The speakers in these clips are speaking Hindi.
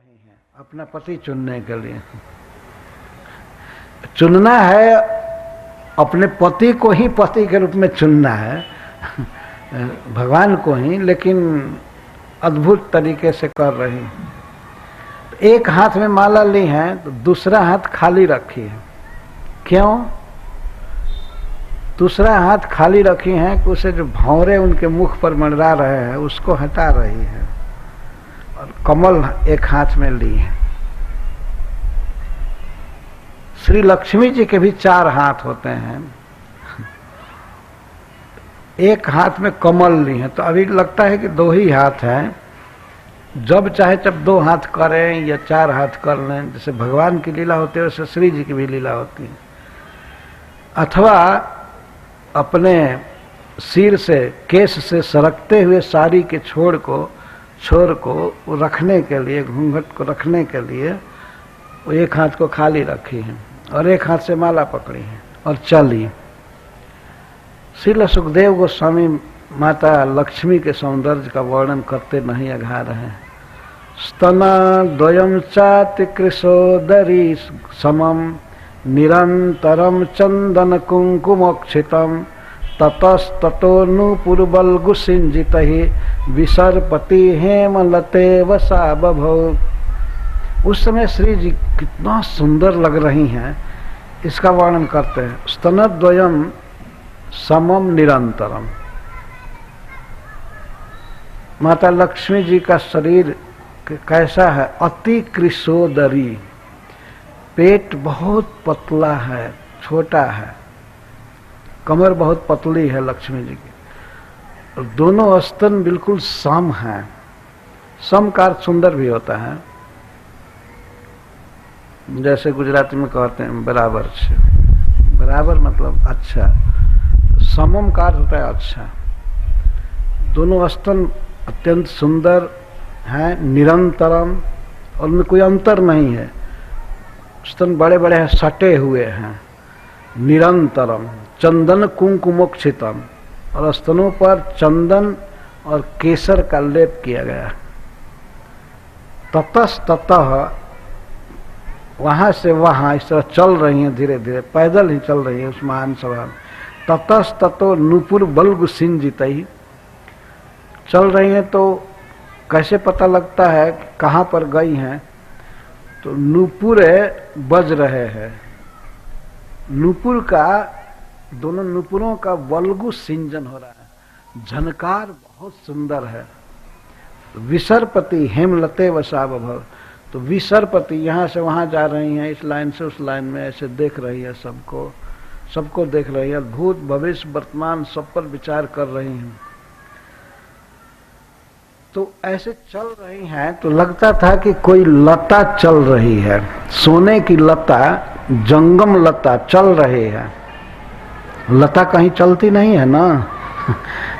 रही हैं अपना पति चुनने के लिए। चुनना है, अपने पति को ही पति के रूप में चुनना है, भगवान को ही, लेकिन अद्भुत तरीके से कर रही हैं। एक हाथ में माला ली है तो दूसरा हाथ खाली रखी है। क्यों दूसरा हाथ खाली रखी है? कि उसे जो भौरे उनके मुख पर मंडरा रहे हैं उसको हटा रही है, और कमल एक हाथ में ली है। श्री लक्ष्मी जी के भी 4 हाथ होते हैं, एक हाथ में कमल ली है। तो अभी लगता है कि 2 ही हाथ हैं, जब चाहे तब 2 हाथ करें या 4 हाथ कर लें। जैसे भगवान की लीला होती है वैसे श्री जी की भी लीला होती है। अथवा अपने सिर से, केश से सरकते हुए साड़ी के छोर को रखने के लिए, घूंघट को रखने के लिए वो एक हाथ को खाली रखी है और एक हाथ से माला पकड़ी है और चली। श्रील सुखदेव गोस्वामी माता लक्ष्मी के सौंदर्य का वर्णन करते नहीं अघा रहे हैं। स्तना द्वयम चाति कृशोदरी समम निरंतरम चंदन कुंकुमोक्षितम ततस्ततो नूपुरबल्गु सिंजित ही विसर्पति हेमलते वसा बभौ। उस समय श्री जी कितना सुंदर लग रही हैं, इसका वर्णन करते हैं। स्तनद्वयम समम निरंतरम। माता लक्ष्मी जी का शरीर कैसा है? अति कृशोदरी, पेट बहुत पतला है, छोटा है, कमर बहुत पतली है लक्ष्मी जी की, और दोनों स्तन बिल्कुल सम हैं। सम का अर्थ सुंदर भी होता है, जैसे गुजराती में कहते हैं बराबर से। बराबर मतलब अच्छा, समम का अर्थ होता है अच्छा। दोनों स्तन अत्यंत सुंदर हैं, निरंतरम, और उनमें कोई अंतर नहीं है। स्तन बड़े बड़े हैं, सटे हुए हैं। निरंतरम चंदन कुंकुमोक्षितम, और स्तनों पर चंदन और केसर का लेप किया गया। ततस्ततः, वहां से वहां इस तरह चल रही हैं, धीरे धीरे पैदल ही चल रही है उस महान सभा में। ततस्ततो नूपुर बल्गु सिंजित ही, चल रही हैं तो कैसे पता लगता है कि कहाँ पर गई हैं? तो नूपुर बज रहे हैं। नूपुर का, दोनों नूपुरों का वल्गु सिंजन हो रहा है, झनकार बहुत सुंदर है। विसर्पति हेमलते वसा बभव। तो विसर्पति यहाँ से वहाँ जा रही हैं, इस लाइन से उस लाइन में ऐसे देख रही है, सबको देख रही है, भूत भविष्य वर्तमान सब पर विचार कर रही हैं। तो ऐसे चल रही हैं तो लगता था कि कोई लता चल रही है, सोने की लता, जंगम लता चल रही है। लता कहीं चलती नहीं है ना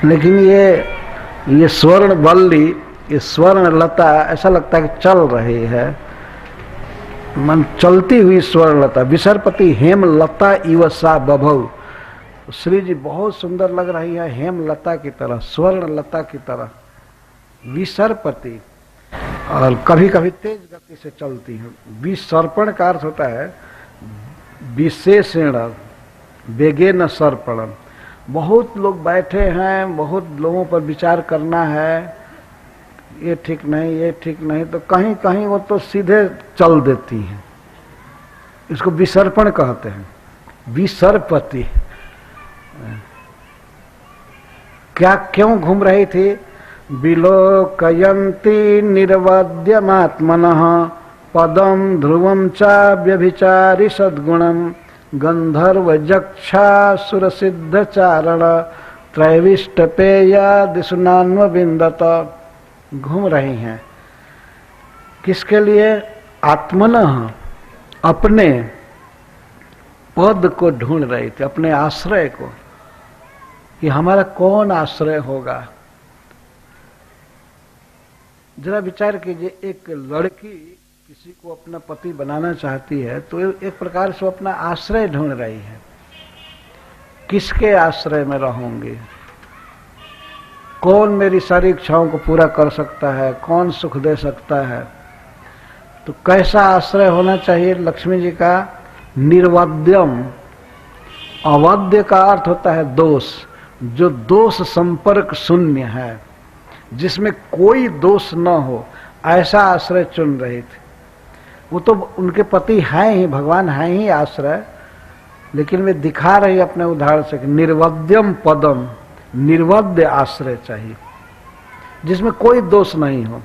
लेकिन ये स्वर्ण वल्ली, ये स्वर्ण लता ऐसा लगता है कि चल रही है, मन चलती हुई स्वर्ण लता। विसर्पति हेम लता इव सा बभौ। श्री जी बहुत सुंदर लग रही है, हेम लता की तरह, स्वर्ण लता की तरह। विसर्पति, और कभी कभी तेज गति से चलती है। विसर्पण का अर्थ होता है विशेषण वेगेन सर्पणम। बहुत लोग बैठे हैं, बहुत लोगों पर विचार करना है, ये ठीक नहीं, ये ठीक नहीं, तो कहीं कहीं वो तो सीधे चल देती हैं। इसको विसर्पण कहते हैं। विसर्पति क्या, क्यों घूम रही थी? विलोकयन्ति निर्वद्यमात्मनः पदम ध्रुवम चा व्यभिचारि सद्गुणम गंधर्व जक्षासुर सिद्ध चारण त्रैविष्ट पेया दिशुनान्व विंदत। घूम रही हैं किसके लिए? आत्मनः, अपने पद को ढूंढ रही थी, अपने आश्रय को, कि हमारा कौन आश्रय होगा। जरा विचार कीजिए, एक लड़की किसी को अपना पति बनाना चाहती है तो एक प्रकार से अपना आश्रय ढूंढ रही है। किसके आश्रय में रहूंगी? कौन मेरी सारी इच्छाओं को पूरा कर सकता है, कौन सुख दे सकता है। तो कैसा आश्रय होना चाहिए लक्ष्मी जी का? निर्वध्यम। अवध्य का अर्थ होता है दोष, जो दोष संपर्क शून्य है, जिसमें कोई दोष न हो, ऐसा आश्रय चुन रही थी। वो तो उनके पति हैं ही, भगवान हैं ही आश्रय, लेकिन वे दिखा रही अपने उदाहरण से कि निर्वध्यम पदम, निर्वध्य आश्रय चाहिए जिसमें कोई दोष नहीं हो।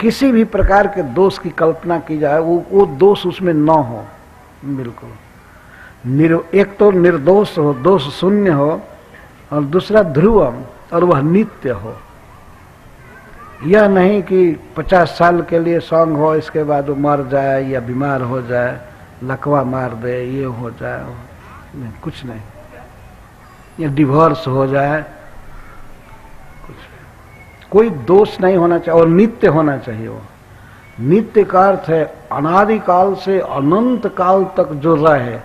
किसी भी प्रकार के दोष की कल्पना की जाए वो दोष उसमें न हो, बिल्कुल। एक तो निर्दोष हो, दोष शून्य हो, और दूसरा ध्रुवम, और वह नित्य हो। यह नहीं कि 50 साल के लिए सॉन्ग हो, इसके बाद वो मर जाए या बीमार हो जाए, लकवा मार दे, ये हो जाए, नहीं, कुछ नहीं, या डिवोर्स हो जाए, कुछ नहीं। कोई दोष नहीं होना चाहिए, और नित्य होना चाहिए। वो नित्य का अर्थ है अनादिकाल से अनंत काल तक जो रहे,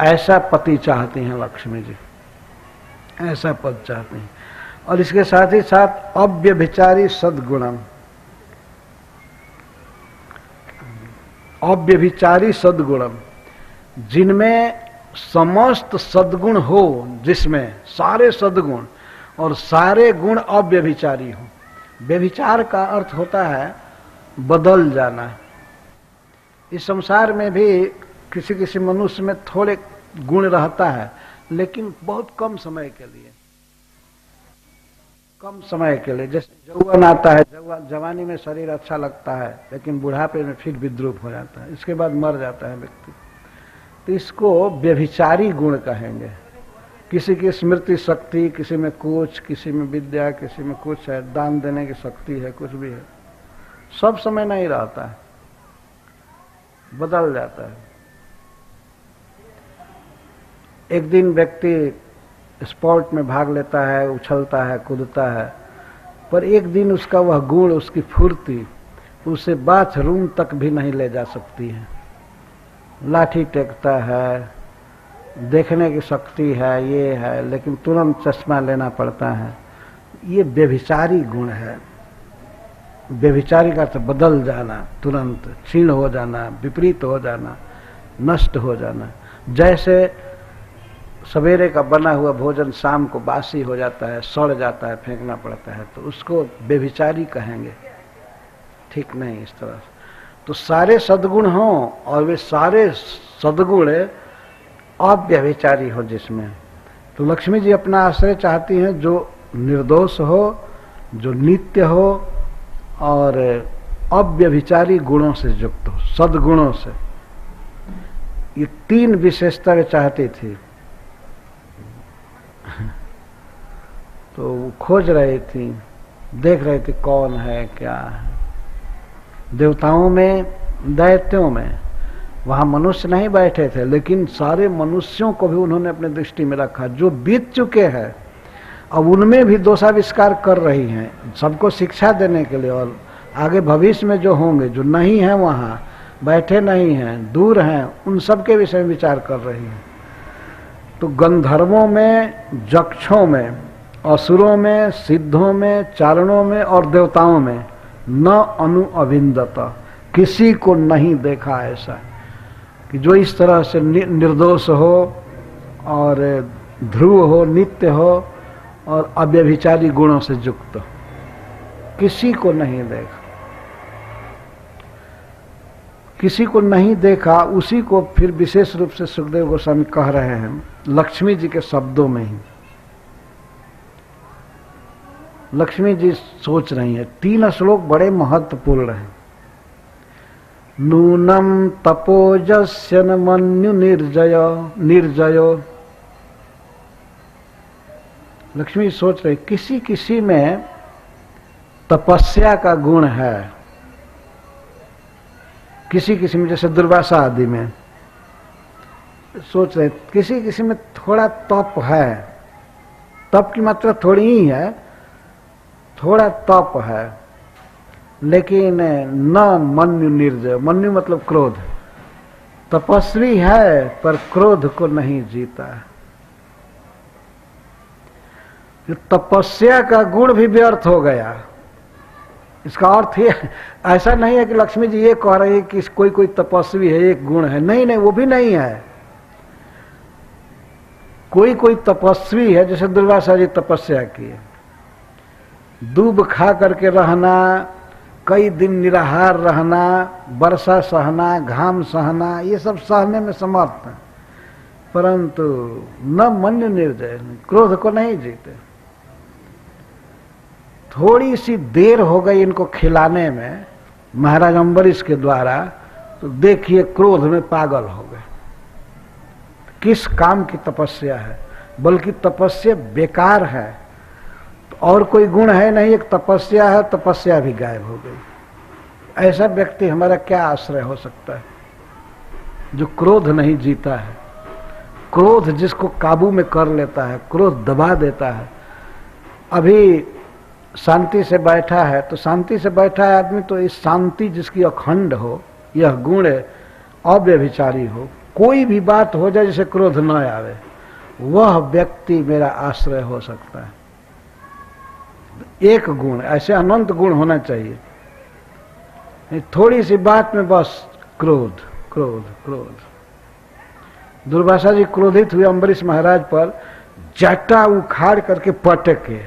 ऐसा पति चाहती हैं लक्ष्मी जी, ऐसा पद चाहती हैं। और इसके साथ ही साथ अव्यभिचारी सद्गुणम, अव्यभिचारी सद्गुणम, जिनमें समस्त सद्गुण हो, जिसमें सारे सद्गुण और सारे गुण अव्यभिचारी हो। व्यभिचार का अर्थ होता है बदल जाना। इस संसार में भी किसी किसी मनुष्य में थोड़े गुण रहता है, लेकिन बहुत कम समय के लिए, कम समय के लिए। जैसे जौवन आता है, जवानी में शरीर अच्छा लगता है, लेकिन बुढ़ापे में फिर विद्रूप हो जाता है, इसके बाद मर जाता है व्यक्ति। तो इसको व्यभिचारी गुण कहेंगे। किसी की स्मृति शक्ति, किसी में कुछ, किसी में विद्या, किसी में कुछ है, दान देने की शक्ति है, कुछ भी है, सब समय नहीं रहता है, बदल जाता है। एक दिन व्यक्ति स्पोर्ट में भाग लेता है, उछलता है, कूदता है, पर एक दिन उसका वह गुण, उसकी फुर्ती उसे बाथरूम तक भी नहीं ले जा सकती है। लाठी टेकता है, देखने की शक्ति है, ये है, लेकिन तुरंत चश्मा लेना पड़ता है। ये व्यभिचारी गुण है। व्यभिचारी का अर्थ बदल जाना, तुरंत क्षीण हो जाना, विपरीत हो जाना, नष्ट हो जाना। जैसे सवेरे का बना हुआ भोजन शाम को बासी हो जाता है, सड़ जाता है, फेंकना पड़ता है, तो उसको व्यभिचारी कहेंगे। ठीक नहीं इस तरह से। तो सारे सद्गुण हों और वे सारे सद्गुण अव्यभिचारी हो जिसमें, तो लक्ष्मी जी अपना आश्रय चाहती हैं जो निर्दोष हो, जो नित्य हो और अव्यभिचारी गुणों से युक्त हो, सद्गुणों से। ये तीन विशेषता वे चाहती थी। तो वो खोज रही थी, देख रहे थे कौन है, क्या है। देवताओं में, दैत्यों में, वहां मनुष्य नहीं बैठे थे, लेकिन सारे मनुष्यों को भी उन्होंने अपने दृष्टि में रखा। जो बीत चुके हैं अब उनमें भी दोषाविष्कार कर रही हैं, सबको शिक्षा देने के लिए, और आगे भविष्य में जो होंगे, जो नहीं हैं वहां, बैठे नहीं हैं, दूर हैं, उन सब के विषय में विचार कर रही हैं। तो गंधर्वों में, जक्षों में, असुरों में, सिद्धों में, चारणों में और देवताओं में न अनु अविंदत, किसी को नहीं देखा ऐसा कि जो इस तरह से निर्दोष हो और ध्रुव हो, नित्य हो और अव्यभिचारी गुणों से युक्त, किसी को नहीं देखा। किसी को नहीं देखा, उसी को फिर विशेष रूप से सुखदेव गोस्वामी कह रहे हैं लक्ष्मी जी के शब्दों में ही। लक्ष्मी जी सोच रही हैं, 3 श्लोक बड़े महत्वपूर्ण हैं। नूनम तपोजस्य न मन्यु निर्जयो। लक्ष्मी सोच रही, किसी किसी में तपस्या का गुण है, किसी किसी में, जैसे दुर्वासा आदि में। सोच रहे किसी किसी में थोड़ा तप है, तप की मात्रा थोड़ी ही है, थोड़ा तप है, लेकिन न मन्यु निर्जय। मन्यु मतलब क्रोध। तपस्वी है पर क्रोध को नहीं जीता है। तपस्या का गुण भी व्यर्थ हो गया, इसका अर्थ ये ऐसा नहीं है कि लक्ष्मी जी ये कह रही है कि कोई कोई तपस्वी है, एक गुण है। नहीं नहीं, वो भी नहीं है। कोई कोई तपस्वी है, जैसे दुर्वासा जी तपस्या किए, दूब खा करके रहना, कई दिन निराहार रहना, वर्षा सहना, घाम सहना, ये सब सहने में समर्थ है, परंतु न मन निर्जय, क्रोध को नहीं जीते। थोड़ी सी देर हो गई इनको खिलाने में महाराज अम्बरीश के द्वारा, तो देखिए क्रोध में पागल हो गए। किस काम की तपस्या है, बल्कि तपस्या बेकार है। तो और कोई गुण है नहीं, एक तपस्या है, तपस्या भी गायब हो गई। ऐसा व्यक्ति हमारा क्या आश्रय हो सकता है जो क्रोध नहीं जीता है, क्रोध जिसको काबू में कर लेता है, क्रोध दबा देता है। अभी शांति से बैठा है, तो शांति से बैठा है आदमी, तो इस शांति जिसकी अखंड हो, यह गुण अव्यभिचारी हो, कोई भी बात हो जाए जिसे क्रोध न आवे, वह व्यक्ति मेरा आश्रय हो सकता है। एक गुण, ऐसे अनंत गुण होना चाहिए। थोड़ी सी बात में बस क्रोध क्रोध क्रोध। दुर्वासा जी क्रोधित हुए अम्बरीश महाराज पर, जटा उखाड़ करके पटके।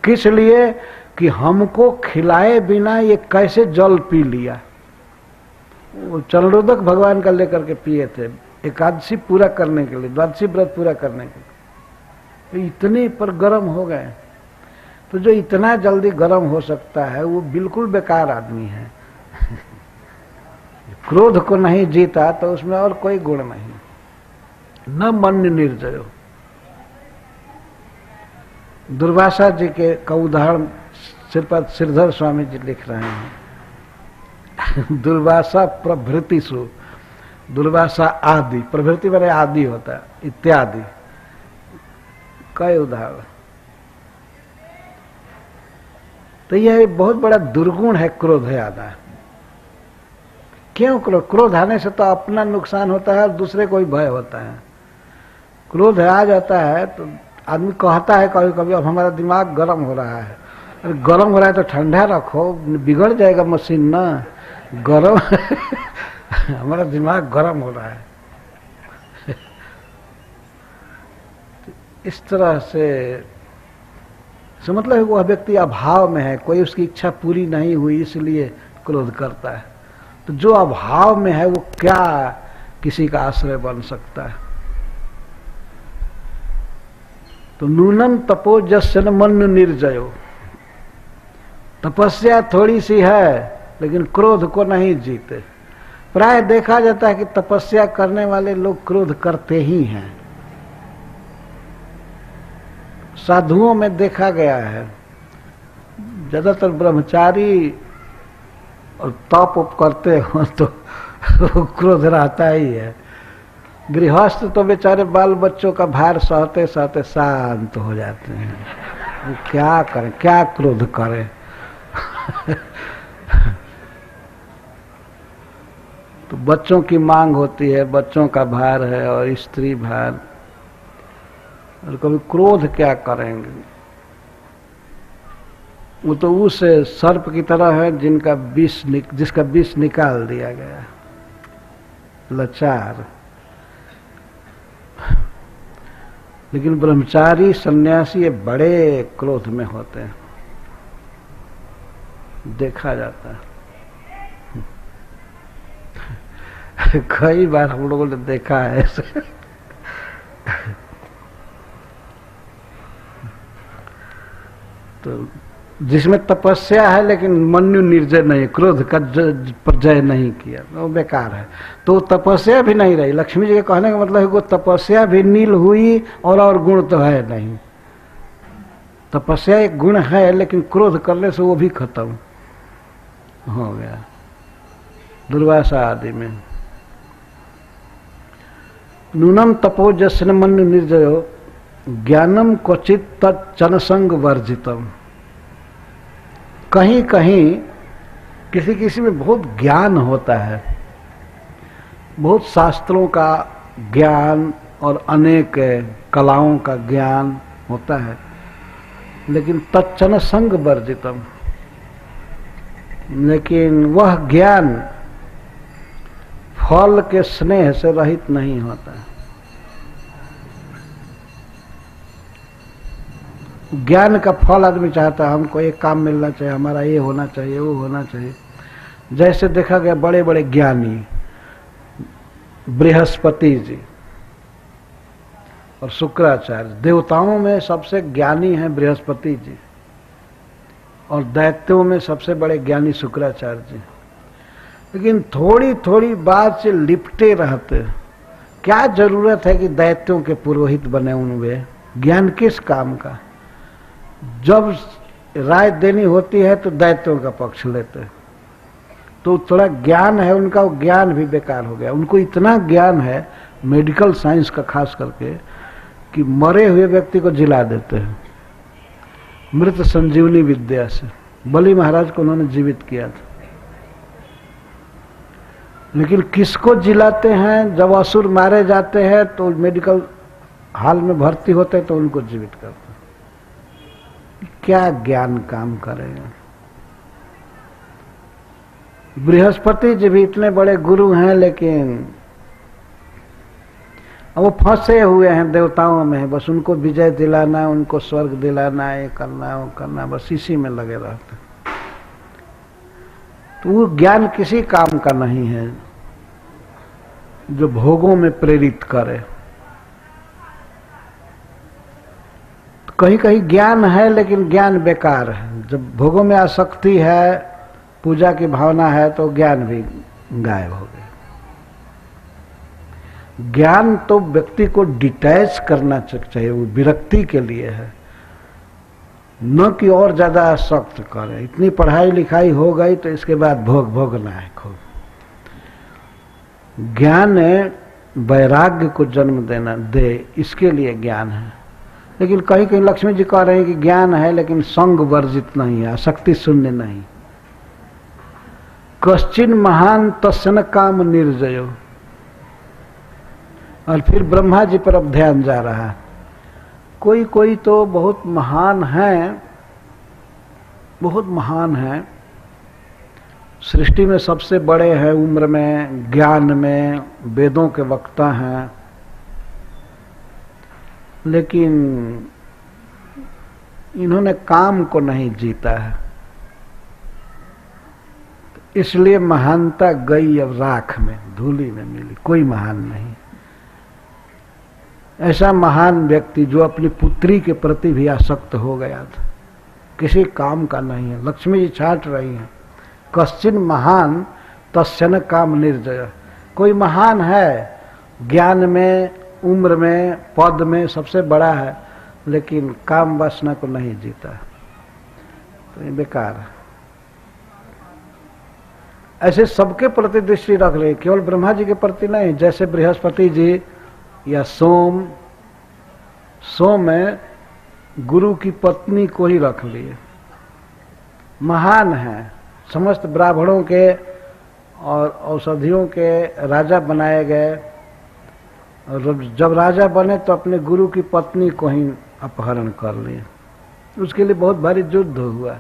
किस लिए? कि हमको खिलाए बिना ये कैसे जल पी लिया। वो चंद्रोदक भगवान का लेकर के पिए थे, एकादशी पूरा करने के लिए, द्वादशी व्रत पूरा करने के लिए। इतने पर गर्म हो गए। तो जो इतना जल्दी गर्म हो सकता है वो बिल्कुल बेकार आदमी है। क्रोध को नहीं जीता तो उसमें और कोई गुण नहीं। न मन निर्जयो। दुर्वासा जी के का उदाहरण श्रीपद श्रीधर स्वामी जी लिख रहे हैं। दुर्वासा प्रभृतिषु, दुर्वासा आदि, प्रभृति माने आदि होता है, इत्यादि कई उदाहरण। तो यह बहुत बड़ा दुर्गुण है क्रोध आना। क्यों क्रोध? क्रोध आने से तो अपना नुकसान होता है और दूसरे को भी भय होता है। क्रोध आ जाता है तो आदमी कहता है कभी कभी, अब हमारा दिमाग गर्म हो रहा है। अरे गर्म हो रहा है तो ठंडा रखो, बिगड़ जाएगा मशीन ना। गर्म हमारा दिमाग गर्म हो रहा है। इस तरह से मतलब वह व्यक्ति अभाव में है, कोई उसकी इच्छा पूरी नहीं हुई इसलिए क्रोध करता है। तो जो अभाव में है वो क्या किसी का आश्रय बन सकता है? तो नूनम तपो जस्य मन निर्जयो। तपस्या थोड़ी सी है लेकिन क्रोध को नहीं जीते। प्राय देखा जाता है कि तपस्या करने वाले लोग क्रोध करते ही हैं। साधुओं में देखा गया है, ज्यादातर ब्रह्मचारी और तप उप करते हो तो क्रोध रहता ही है। गृहस्थ तो बेचारे बाल बच्चों का भार सहते सहते शांत हो जाते हैं। वो क्या करें, क्या क्रोध करें। तो बच्चों की मांग होती है, बच्चों का भार है और स्त्री भार, और कभी क्रोध क्या करेंगे। वो तो उस सर्प की तरह है जिसका विष निकाल दिया गया, लाचार। लेकिन ब्रह्मचारी सन्यासी ये बड़े क्रोध में होते हैं, देखा जाता है। कई बार हम लोगों ने देखा है ऐसे। तो जिसमें तपस्या है लेकिन मनु निर्जय नहीं, क्रोध का पर जय नहीं किया, वो बेकार है। तो तपस्या भी नहीं रही। लक्ष्मी जी के कहने का मतलब है कि तपस्या भी नील हुई और गुण तो है नहीं। तपस्या एक गुण है लेकिन क्रोध करने से वो भी खत्म हो गया। दुर्वासा आदि में नूनम तपो जस्य मनु निर्जयो ज्ञानम क्वचित तच्चनसंग वर्जितम। कहीं कहीं किसी किसी में बहुत ज्ञान होता है, बहुत शास्त्रों का ज्ञान और अनेक कलाओं का ज्ञान होता है, लेकिन तच्चन संग वर्जितम, लेकिन वह ज्ञान फल के स्नेह से रहित नहीं होता। ज्ञान का फल आदमी चाहता है, हमको एक काम मिलना चाहिए, हमारा ये होना चाहिए, वो होना चाहिए। जैसे देखा गया बड़े बड़े ज्ञानी बृहस्पति जी और शुक्राचार्य, देवताओं में सबसे ज्ञानी हैं बृहस्पति जी और दैत्यों में सबसे बड़े ज्ञानी शुक्राचार्य जी। लेकिन थोड़ी थोड़ी बात से लिपटे रहते। क्या जरूरत है कि दैत्यों के पुरोहित बने उनमें? ज्ञान किस काम का? जब राय देनी होती है तो दैत्यों का पक्ष लेते, तो थोड़ा ज्ञान है उनका, वो ज्ञान भी बेकार हो गया। उनको इतना ज्ञान है मेडिकल साइंस का खास करके कि मरे हुए व्यक्ति को जिला देते हैं मृत संजीवनी विद्या से। बलि महाराज को उन्होंने जीवित किया था। लेकिन किसको जिलाते हैं? जब असुर मारे जाते हैं तो मेडिकल हाल में भर्ती होते हैं तो उनको जीवित करते हैं। क्या ज्ञान काम करेगा? बृहस्पति जी भी इतने बड़े गुरु हैं, लेकिन वो फंसे हुए हैं देवताओं में। बस उनको विजय दिलाना, उनको स्वर्ग दिलाना, ये करना वो करना, बस इसी में लगे रहते। तो वो ज्ञान किसी काम का नहीं है जो भोगों में प्रेरित करे। तो कहीं कहीं ज्ञान है लेकिन ज्ञान बेकार है। जब भोगों में आसक्ति है, पूजा की भावना है, तो ज्ञान भी गायब हो गई। ज्ञान तो व्यक्ति को डिटैच करना चाहिए, वो विरक्ति के लिए है, न कि और ज्यादा आसक्त करे। इतनी पढ़ाई लिखाई हो गई तो इसके बाद भोगना है खूब। ज्ञान वैराग्य को जन्म देना दे, इसके लिए ज्ञान है। लेकिन कहीं कहीं लक्ष्मी जी कह रहे हैं कि ज्ञान है लेकिन संग वर्जित नहीं है, आसक्ति शून्य नहीं। कश्चिन महान तस्सन काम निर्जयो। और फिर ब्रह्मा जी पर अब ध्यान जा रहा है। कोई कोई तो बहुत महान है, बहुत महान है, सृष्टि में सबसे बड़े हैं, उम्र में, ज्ञान में, वेदों के वक्ता हैं, लेकिन इन्होंने काम को नहीं जीता है, इसलिए महानता गई अब राख में, धूलि में मिली। कोई महान नहीं। ऐसा महान व्यक्ति जो अपनी पुत्री के प्रति भी आसक्त हो गया था, किसी काम का नहीं है। लक्ष्मी जी छाट रही हैं, कश्चिन महान तस्सन काम निर्जय। कोई महान है, ज्ञान में, उम्र में, पद में सबसे बड़ा है, लेकिन काम वासना को नहीं जीता, तो ये बेकार है। ऐसे सबके प्रति दृष्टि रख ले, केवल ब्रह्मा जी के प्रति नहीं। जैसे बृहस्पति जी या सोम में गुरु की पत्नी को ही रख लिए, महान है, समस्त ब्राह्मणों के और औषधियों के राजा बनाए गए। और जब राजा बने तो अपने गुरु की पत्नी को ही अपहरण कर लिए। उसके लिए बहुत भारी युद्ध हुआ।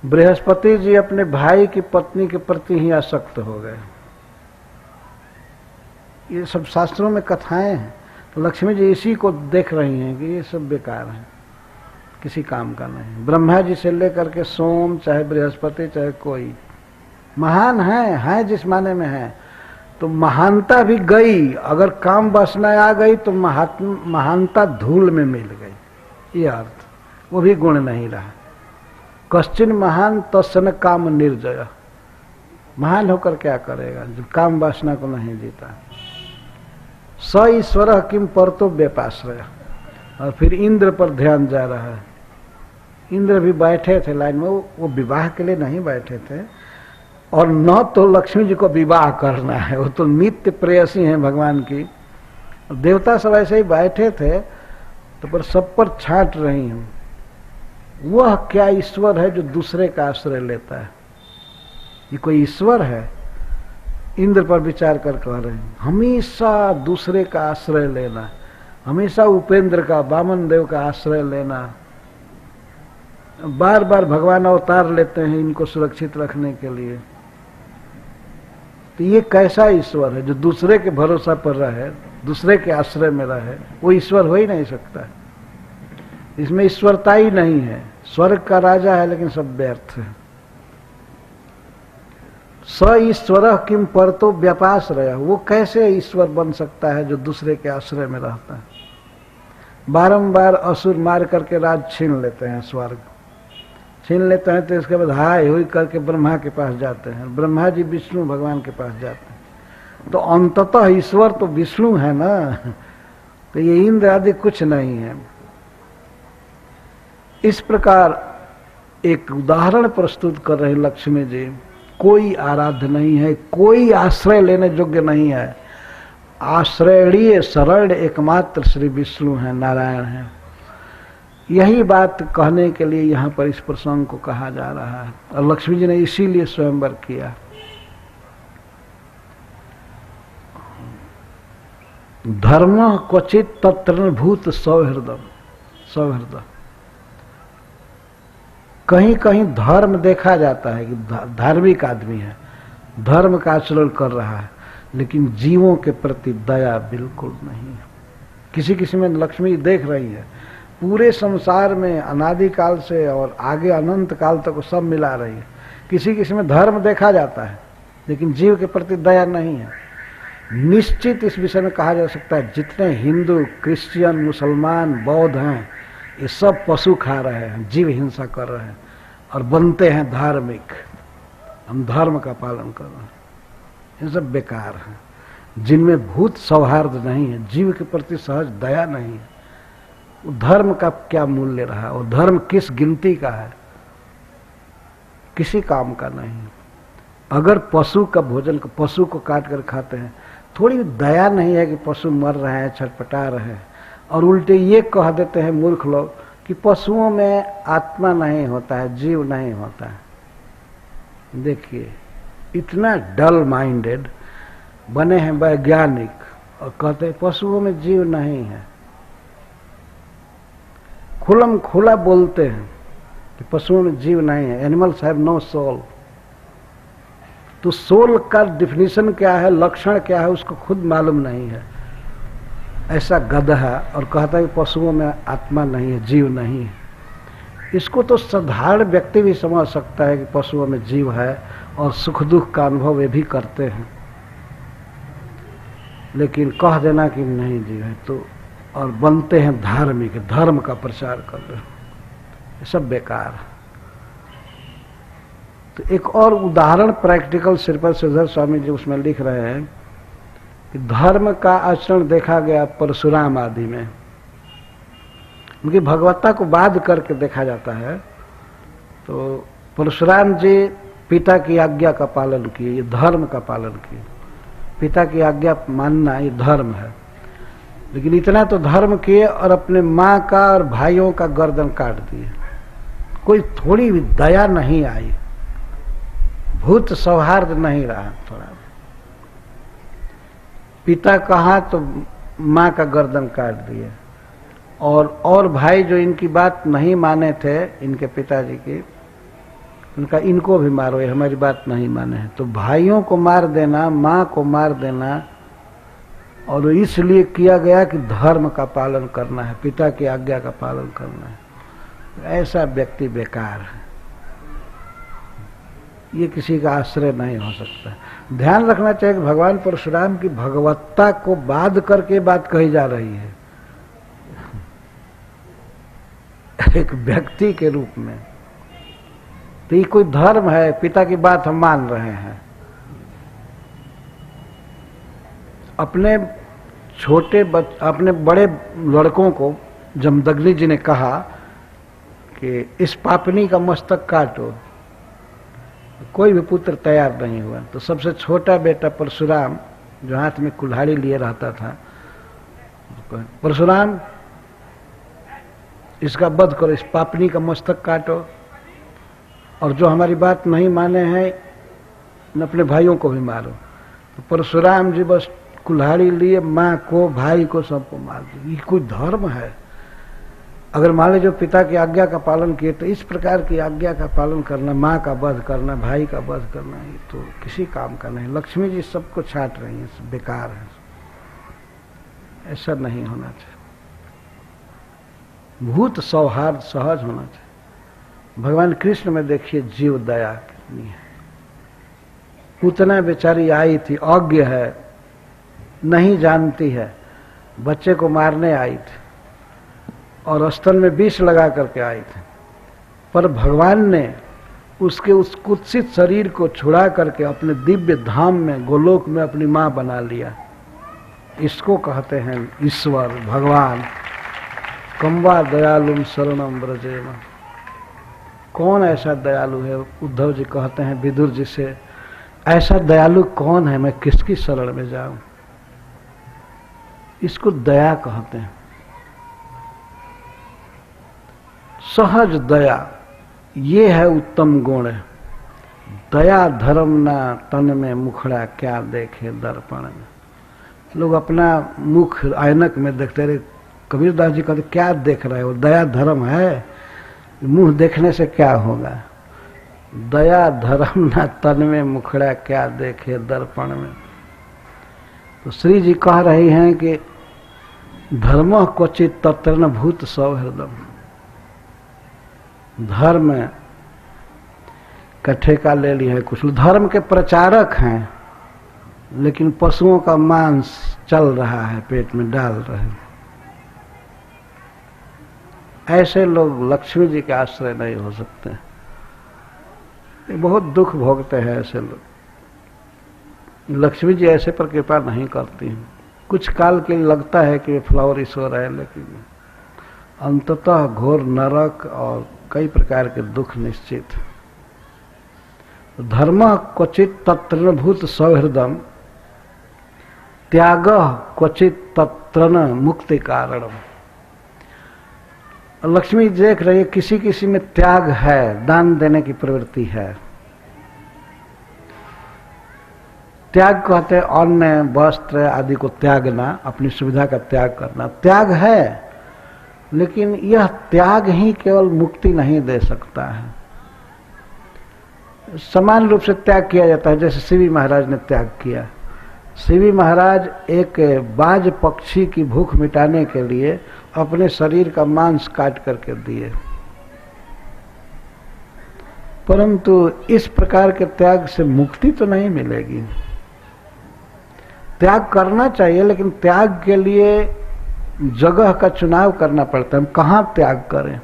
बृहस्पति जी अपने भाई की पत्नी के प्रति ही आसक्त हो गए। ये सब शास्त्रों में कथाएं हैं। तो लक्ष्मी जी इसी को देख रही हैं कि ये सब बेकार है, किसी काम का नहीं। ब्रह्मा जी से लेकर के सोम, चाहे बृहस्पति, चाहे कोई महान है जिस माने में है, तो महानता भी गई। अगर काम वासना आ गई तो महानता धूल में मिल गई, ये अर्थ, वो भी गुण नहीं रहा। कश्चिन महान तस्सन काम निर्जय। महान होकर क्या करेगा जब काम वासना को नहीं जीता। स ईश्वर किम परतो व्यपाश्रय। और फिर इंद्र पर ध्यान जा रहा है। इंद्र भी बैठे थे लाइन में, वो विवाह के लिए नहीं बैठे थे, और न तो लक्ष्मी जी को विवाह करना है, वो तो नित्य प्रेयसी हैं भगवान की। देवता सब ऐसे ही बैठे थे, तो पर सब पर छांट रही हैं। वह क्या ईश्वर है जो दूसरे का आश्रय लेता है? ये कोई ईश्वर है? इंद्र पर विचार कर कह रहे हैं, हमेशा दूसरे का आश्रय लेना, हमेशा उपेंद्र का, वामन देव का आश्रय लेना, बार बार भगवान अवतार लेते हैं इनको सुरक्षित रखने के लिए। तो ये कैसा ईश्वर है जो दूसरे के भरोसा पर रहे, दूसरे के आश्रय में रहे? वो ईश्वर हो ही नहीं सकता। इसमें ईश्वरता ही नहीं है। स्वर्ग का राजा है लेकिन सब व्यर्थ है। स ईश्वर किम पर तो व्यापास रहा, वो कैसे ईश्वर बन सकता है जो दूसरे के आश्रय में रहता है? बारंबार असुर मार करके राज छीन लेते हैं, स्वर्ग छीन लेते हैं, तो इसके बाद हाय हुई करके ब्रह्मा के पास जाते हैं। ब्रह्मा जी विष्णु भगवान के पास जाते हैं। तो अंततः ईश्वर तो विष्णु है ना, तो ये इंद्र आदि कुछ नहीं है। इस प्रकार एक उदाहरण प्रस्तुत कर रहे लक्ष्मी जी। कोई आराध्य नहीं है, कोई आश्रय लेने योग्य नहीं है। आश्रयणीय शरण एकमात्र श्री विष्णु है, नारायण है। यही बात कहने के लिए यहाँ पर इस प्रसंग को कहा जा रहा है, और लक्ष्मी जी ने इसीलिए स्वयंवर किया। धर्म क्वचित तत्र भूत सौहृदय। कहीं कहीं धर्म देखा जाता है कि धार्मिक आदमी है, धर्म का आचरण कर रहा है, लेकिन जीवों के प्रति दया बिल्कुल नहीं है। किसी किसी में लक्ष्मी देख रही है, पूरे संसार में अनादिकाल से और आगे अनंत काल तक सब मिला रही है। किसी किसी में धर्म देखा जाता है, लेकिन जीव के प्रति दया नहीं है। निश्चित इस विषय में कहा जा सकता है, जितने हिंदू, क्रिश्चियन, मुसलमान, बौद्ध हैं, ये सब पशु खा रहे हैं, जीव हिंसा कर रहे हैं और बनते हैं धार्मिक। हम धर्म का पालन कर रहे हैं, ये सब बेकार है। जिनमें भूत सौहार्द नहीं है, जीव के प्रति सहज दया नहीं है, वो धर्म का क्या मूल्य रहा? वो धर्म किस गिनती का है? किसी काम का नहीं। अगर पशु का भोजन, पशु को काट कर खाते हैं, थोड़ी दया नहीं है कि पशु मर रहे हैं, छटपटा रहे हैं, और उल्टे ये कह देते हैं मूर्ख लोग कि पशुओं में आत्मा नहीं होता है, जीव नहीं होता है। देखिए, इतना डल माइंडेड बने हैं वैज्ञानिक, और कहते हैं पशुओं में जीव नहीं है। खुलम खुला बोलते हैं कि पशुओं में जीव नहीं है, एनिमल्स हैव नो सोल। तो सोल का डिफिनीशन क्या है, लक्षण क्या है, उसको खुद मालूम नहीं है। ऐसा गधा और कहता है कि पशुओं में आत्मा नहीं है, जीव नहीं है। इसको तो साधारण व्यक्ति भी समझ सकता है कि पशुओं में जीव है और सुख दुख का अनुभव वे भी करते हैं, लेकिन कह देना कि नहीं जीव है तो, और बनते हैं धार्मिक, धर्म का प्रचार कर रहे हैं, ये सब बेकार है। तो एक और उदाहरण प्रैक्टिकल श्रीपद श्रीधर स्वामी जी उसमें लिख रहे हैं कि धर्म का आचरण देखा गया परशुराम आदि में। उनकी भगवत्ता को बाध करके देखा जाता है। तो परशुराम जी पिता की आज्ञा का पालन किए, ये धर्म का पालन किए। पिता की आज्ञा मानना ये धर्म है, लेकिन इतना तो धर्म किए और अपने माँ का और भाइयों का गर्दन काट दिए। कोई थोड़ी भी दया नहीं आई, भूत सौहार्द नहीं रहा। थोड़ा पिता कहा तो माँ का गर्दन काट दिए, और भाई जो इनकी बात नहीं माने थे, इनके पिताजी की, उनका इनको भी मारो, ये हमारी बात नहीं माने हैं। तो भाइयों को मार देना, माँ को मार देना, और इसलिए किया गया कि धर्म का पालन करना है, पिता की आज्ञा का पालन करना है। ऐसा व्यक्ति बेकार है, ये किसी का आश्रय नहीं हो सकता। ध्यान रखना चाहिए कि भगवान परशुराम की भगवत्ता को बाध करके बात कही जा रही है, एक व्यक्ति के रूप में। तो ये कोई धर्म है? पिता की बात हम मान रहे हैं। अपने अपने बड़े लड़कों को जमदग्नि जी ने कहा कि इस पापनी का मस्तक काटो, कोई भी पुत्र तैयार नहीं हुआ। तो सबसे छोटा बेटा परशुराम, जो हाथ में कुल्हाड़ी लिए रहता था, परशुराम इसका वध करो, इस पापनी का मस्तक काटो, और जो हमारी बात नहीं माने हैं अपने भाइयों को भी मारो। तो परशुराम जी बस कुल्हाड़ी लिए माँ को, भाई को, सबको मार दिया। ये कोई धर्म है? अगर मान लीजिए पिता की आज्ञा का पालन किए तो इस प्रकार की आज्ञा का पालन करना, माँ का वध करना, भाई का वध करना, ये तो किसी काम का नहीं। लक्ष्मी जी सबको छाट रही हैं, सब बेकार है, ऐसा नहीं होना चाहिए। भूत सौहार्द सहज होना चाहिए। भगवान कृष्ण में देखिए जीव दया कितनी है। उतना बेचारी आई थी, अज्ञ है, नहीं जानती है, बच्चे को मारने आई थी और स्तन में विष लगा करके आई थी, पर भगवान ने उसके उस कुत्सित शरीर को छुड़ा करके अपने दिव्य धाम में, गोलोक में अपनी मां बना लिया। इसको कहते हैं ईश्वर, भगवान। कम्बा दयालुम शरणम ब्रजेम। कौन ऐसा दयालु है? उद्धव जी कहते हैं विदुर जी से, ऐसा दयालु कौन है, मैं किसकी शरण में जाऊं? इसको दया कहते हैं। सहज दया, ये है उत्तम गुण। दया धर्म ना तन में मुखड़ा, क्या देखे दर्पण में। लोग अपना मुख ऐनक में देखते रहे। कबीरदास जी कहते क्या देख रहे हो? दया धर्म है, मुंह देखने से क्या होगा? दया धर्म ना तन में मुखड़ा, क्या देखे दर्पण में। तो श्री जी कह रही हैं कि धर्म क्वचित तत्र न भूत सौहृदम। धर्म का ठेका ले लिया है कुछ लोग, धर्म के प्रचारक हैं, लेकिन पशुओं का मांस चल रहा है, पेट में डाल रहे हैं। ऐसे लोग लक्ष्मी जी के आश्रय नहीं हो सकते। बहुत दुख भोगते हैं ऐसे लोग। लक्ष्मी जी ऐसे पर कृपा नहीं करती हैं। कुछ काल के लिए लगता है कि वे फ्लावर ईश्वर है, लेकिन अंततः घोर नरक और कई प्रकार के दुख निश्चित। धर्म क्वचित तत्र भूत सौहृदम, त्याग क्वचित तत्र मुक्ति कारणम। लक्ष्मी देख रही है किसी किसी में त्याग है, दान देने की प्रवृत्ति है। त्याग कहते हैं अन्न वस्त्र आदि को त्यागना, अपनी सुविधा का त्याग करना, त्याग है। लेकिन यह त्याग ही केवल मुक्ति नहीं दे सकता है। समान रूप से त्याग किया जाता है, जैसे शिवी महाराज ने त्याग किया। शिवी महाराज एक बाज पक्षी की भूख मिटाने के लिए अपने शरीर का मांस काट करके दिए। परंतु इस प्रकार के त्याग से मुक्ति तो नहीं मिलेगी। त्याग करना चाहिए, लेकिन त्याग के लिए जगह का चुनाव करना पड़ता है। हम कहाँ त्याग करें?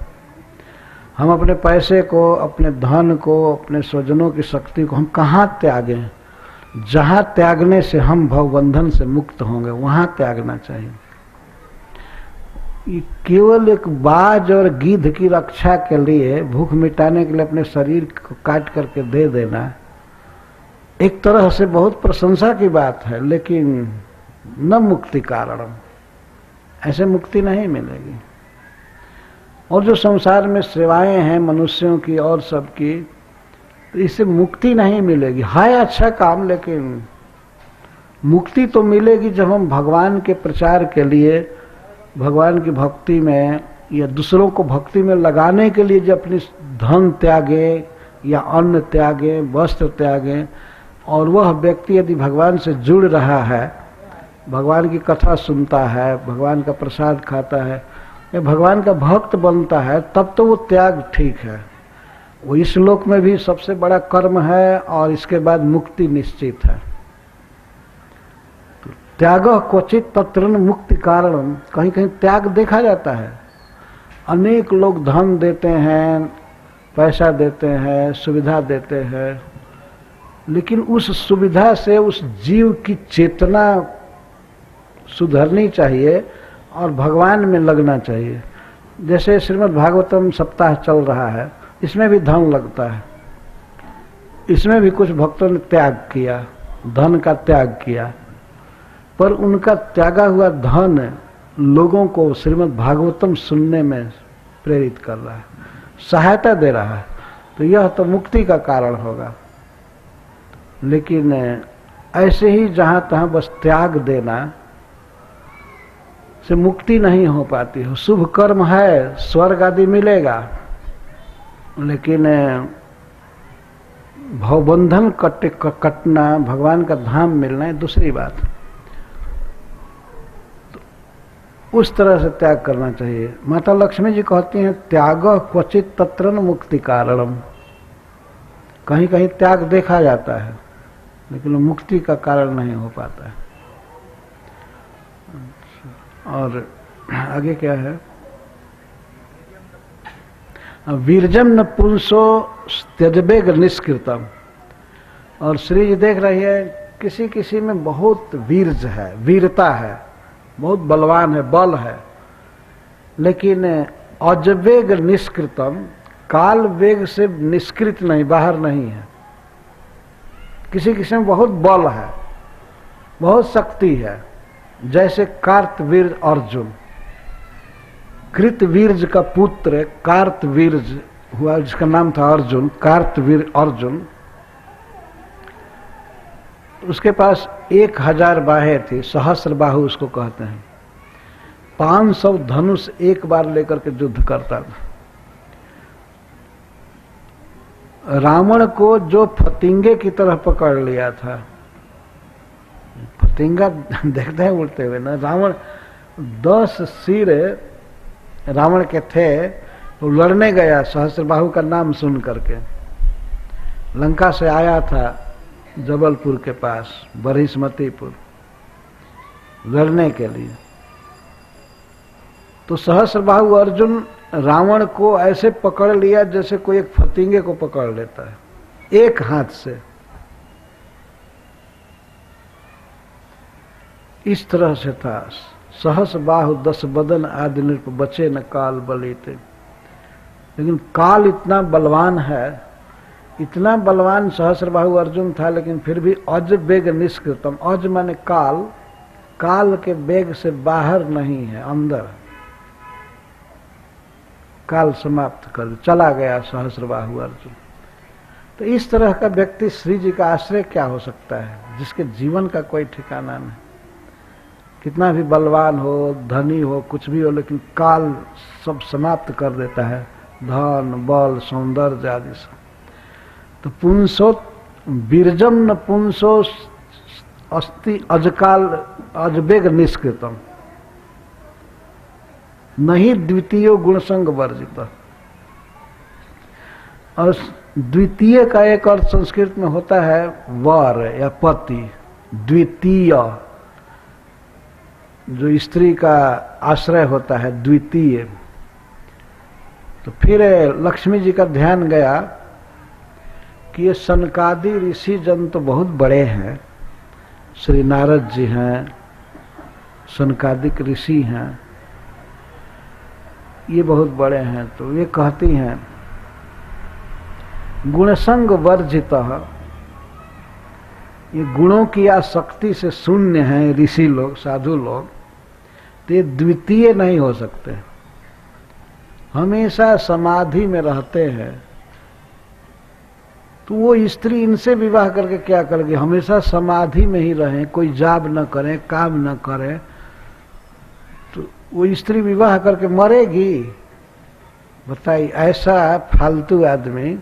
हम अपने पैसे को, अपने धन को, अपने स्वजनों की शक्ति को हम कहाँ त्यागें? जहाँ त्यागने से हम भवबंधन से मुक्त होंगे, वहाँ त्यागना चाहिए। केवल एक बाज और गिद्ध की रक्षा के लिए, भूख मिटाने के लिए अपने शरीर को काट करके दे देना एक तरह से बहुत प्रशंसा की बात है, लेकिन न मुक्ति कारणम। ऐसे मुक्ति नहीं मिलेगी। और जो संसार में सेवाएं हैं मनुष्यों की और सबकी, तो इससे मुक्ति नहीं मिलेगी। हाय अच्छा काम, लेकिन मुक्ति तो मिलेगी जब हम भगवान के प्रचार के लिए, भगवान की भक्ति में या दूसरों को भक्ति में लगाने के लिए जब अपनी धन त्यागे या अन्न त्यागे, वस्त्र त्यागे, और वह व्यक्ति यदि भगवान से जुड़ रहा है, भगवान की कथा सुनता है, भगवान का प्रसाद खाता है, या भगवान का भक्त बनता है, तब तो वो त्याग ठीक है। वो इस लोक में भी सबसे बड़ा कर्म है और इसके बाद मुक्ति निश्चित है। तो त्याग क्वचित तत्र मुक्ति कारण, कहीं कहीं त्याग देखा जाता है। अनेक लोग धन देते हैं, पैसा देते हैं, सुविधा देते हैं, लेकिन उस सुविधा से उस जीव की चेतना सुधरनी चाहिए और भगवान में लगना चाहिए। जैसे श्रीमद् भागवतम सप्ताह चल रहा है, इसमें भी धन लगता है। इसमें भी कुछ भक्तों ने त्याग किया, धन का त्याग किया, पर उनका त्यागा हुआ धन लोगों को श्रीमद् भागवतम सुनने में प्रेरित कर रहा है, सहायता दे रहा है। तो यह तो मुक्ति का कारण होगा। लेकिन ऐसे ही जहां तहां बस त्याग देना, से मुक्ति नहीं हो पाती है। शुभ कर्म है, स्वर्ग आदि मिलेगा, लेकिन भवबंधन कटना, भगवान का धाम मिलना है दूसरी बात। तो उस तरह से त्याग करना चाहिए। माता लक्ष्मी जी कहती हैं त्याग क्वचित तत्र न मुक्ति कारणम। कहीं कहीं त्याग देखा जाता है लेकिन वो मुक्ति का कारण नहीं हो पाता है। और आगे क्या है, वीरजम न पुंसो त्यजबेग निष्कृतम। और श्री जी देख रही है किसी किसी में बहुत वीर्ज है, वीरता है, बहुत बलवान है, बल है, लेकिन अजवेग निष्कृतम, काल वेग से निष्कृत नहीं, बाहर नहीं है। किसी किसी में बहुत बल है, बहुत शक्ति है, जैसे कार्तवीर्य अर्जुन। कृतवीर्य का पुत्र कार्तवीर्य हुआ, जिसका नाम था अर्जुन, कार्तवीर्य अर्जुन। उसके पास 1000 बाहें थी, सहस्र बाहु उसको कहते हैं। 500 धनुष एक बार लेकर के युद्ध करता था। रावण को जो फतिंगे की तरह पकड़ लिया था, फतिंगा देखते हैं उड़ते हुए ना, रावण 10 सिर रावण के थे, वो लड़ने गया सहस्रबाहु का नाम सुन करके। लंका से आया था जबलपुर के पास, बरिस्मतीपुर, लड़ने के लिए। तो सहस्रबाहु अर्जुन रावण को ऐसे पकड़ लिया जैसे कोई एक फतिंगे को पकड़ लेता है, एक हाथ से। इस तरह से था। सहस बाहु 10 बदन आदि नृप बचे न काल बलीते। लेकिन काल इतना बलवान है, इतना बलवान सहस्रबाहु अर्जुन था, लेकिन फिर भी अज वेग निष्कृतम। अज माने काल, काल के वेग से बाहर नहीं है, अंदर। काल समाप्त कर चला गया सहस्रबाहु अर्जुन। तो इस तरह का व्यक्ति श्री जी का आश्रय क्या हो सकता है, जिसके जीवन का कोई ठिकाना नहीं। कितना भी बलवान हो, धनी हो, कुछ भी हो, लेकिन काल सब समाप्त कर देता है, धन बल सौंदर्य आदि से। तो पुंसो बीरजम न पुंसो अस्ति अजकाल अजवेग निष्कृतम नहीं द्वितीय गुणसंग वर्जित। और द्वितीय का एक अर्थ संस्कृत में होता है वर या पति। द्वितीय जो स्त्री का आश्रय होता है, द्वितीय। तो फिर लक्ष्मी जी का ध्यान गया कि ये सनकादि ऋषि जन तो बहुत बड़े हैं, श्री नारद जी हैं, सनकादिक ऋषि हैं, ये बहुत बड़े हैं। तो ये कहती हैं गुणसंग वर्जित, ये गुणों की आसक्ति से शून्य हैं ऋषि लोग, साधु लोग। तो ये द्वितीय नहीं हो सकते, हमेशा समाधि में रहते हैं। तो वो स्त्री इनसे विवाह करके क्या करेगी, हमेशा समाधि में ही रहें, कोई जाब न करें, काम न करें, तो वो स्त्री विवाह करके मरेगी। बताइए, ऐसा फालतू आदमी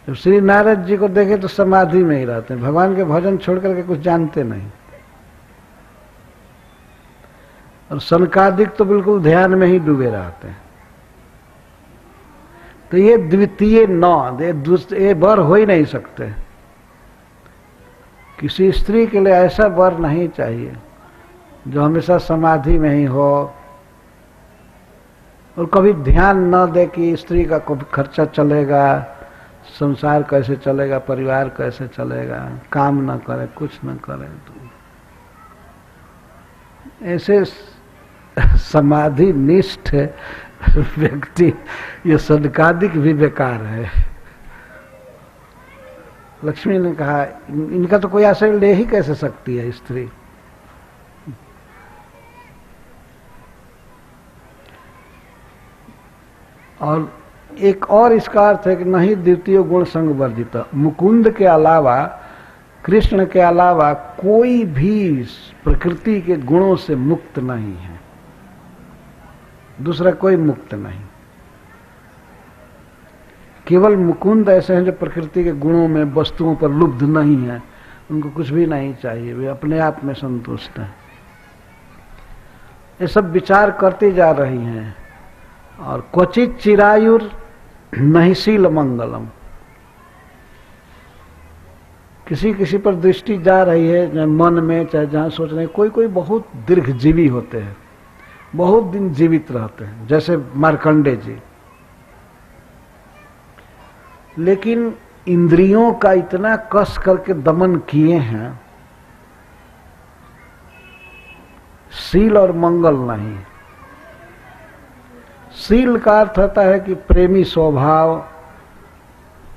जब श्री नारद जी को देखे तो समाधि में ही रहते हैं, भगवान के भजन छोड़ करके कुछ जानते नहीं। और सनकादिक तो बिल्कुल ध्यान में ही डूबे रहते हैं। तो ये द्वितीय ये वर हो ही नहीं सकते। किसी स्त्री के लिए ऐसा वर नहीं चाहिए जो हमेशा समाधि में ही हो और कभी ध्यान न दे कि स्त्री का कभी खर्चा चलेगा, संसार कैसे चलेगा, परिवार कैसे चलेगा, काम न करे, कुछ न करे। तो ऐसे समाधि निष्ठ व्यक्ति, ये सनकादिक भी बेकार है। लक्ष्मी ने कहा इनका तो कोई आश्रय ले ही कैसे सकती है स्त्री। और एक और इसका अर्थ है कि नहीं द्वितीय गुण संग वर्जित। मुकुंद के अलावा कृष्ण के अलावा कोई भी प्रकृति के गुणों से मुक्त नहीं है, दूसरा कोई मुक्त नहीं। केवल मुकुंद ऐसे हैं जो प्रकृति के गुणों में, वस्तुओं पर लुब्ध नहीं है, उनको कुछ भी नहीं चाहिए, वे अपने आप में संतुष्ट हैं। ये सब विचार करती जा रही हैं। और क्वचित चिरायुर नहिशील मंगलम, किसी किसी पर दृष्टि जा रही है, चाहे मन में चाहे जहां सोच रहे हैं। कोई कोई बहुत दीर्घजीवी होते हैं, बहुत दिन जीवित रहते हैं, जैसे मार्कंडे जी। लेकिन इंद्रियों का इतना कस करके दमन किए हैं, शील और मंगल नहीं। शील का अर्थ होता है कि प्रेमी स्वभाव,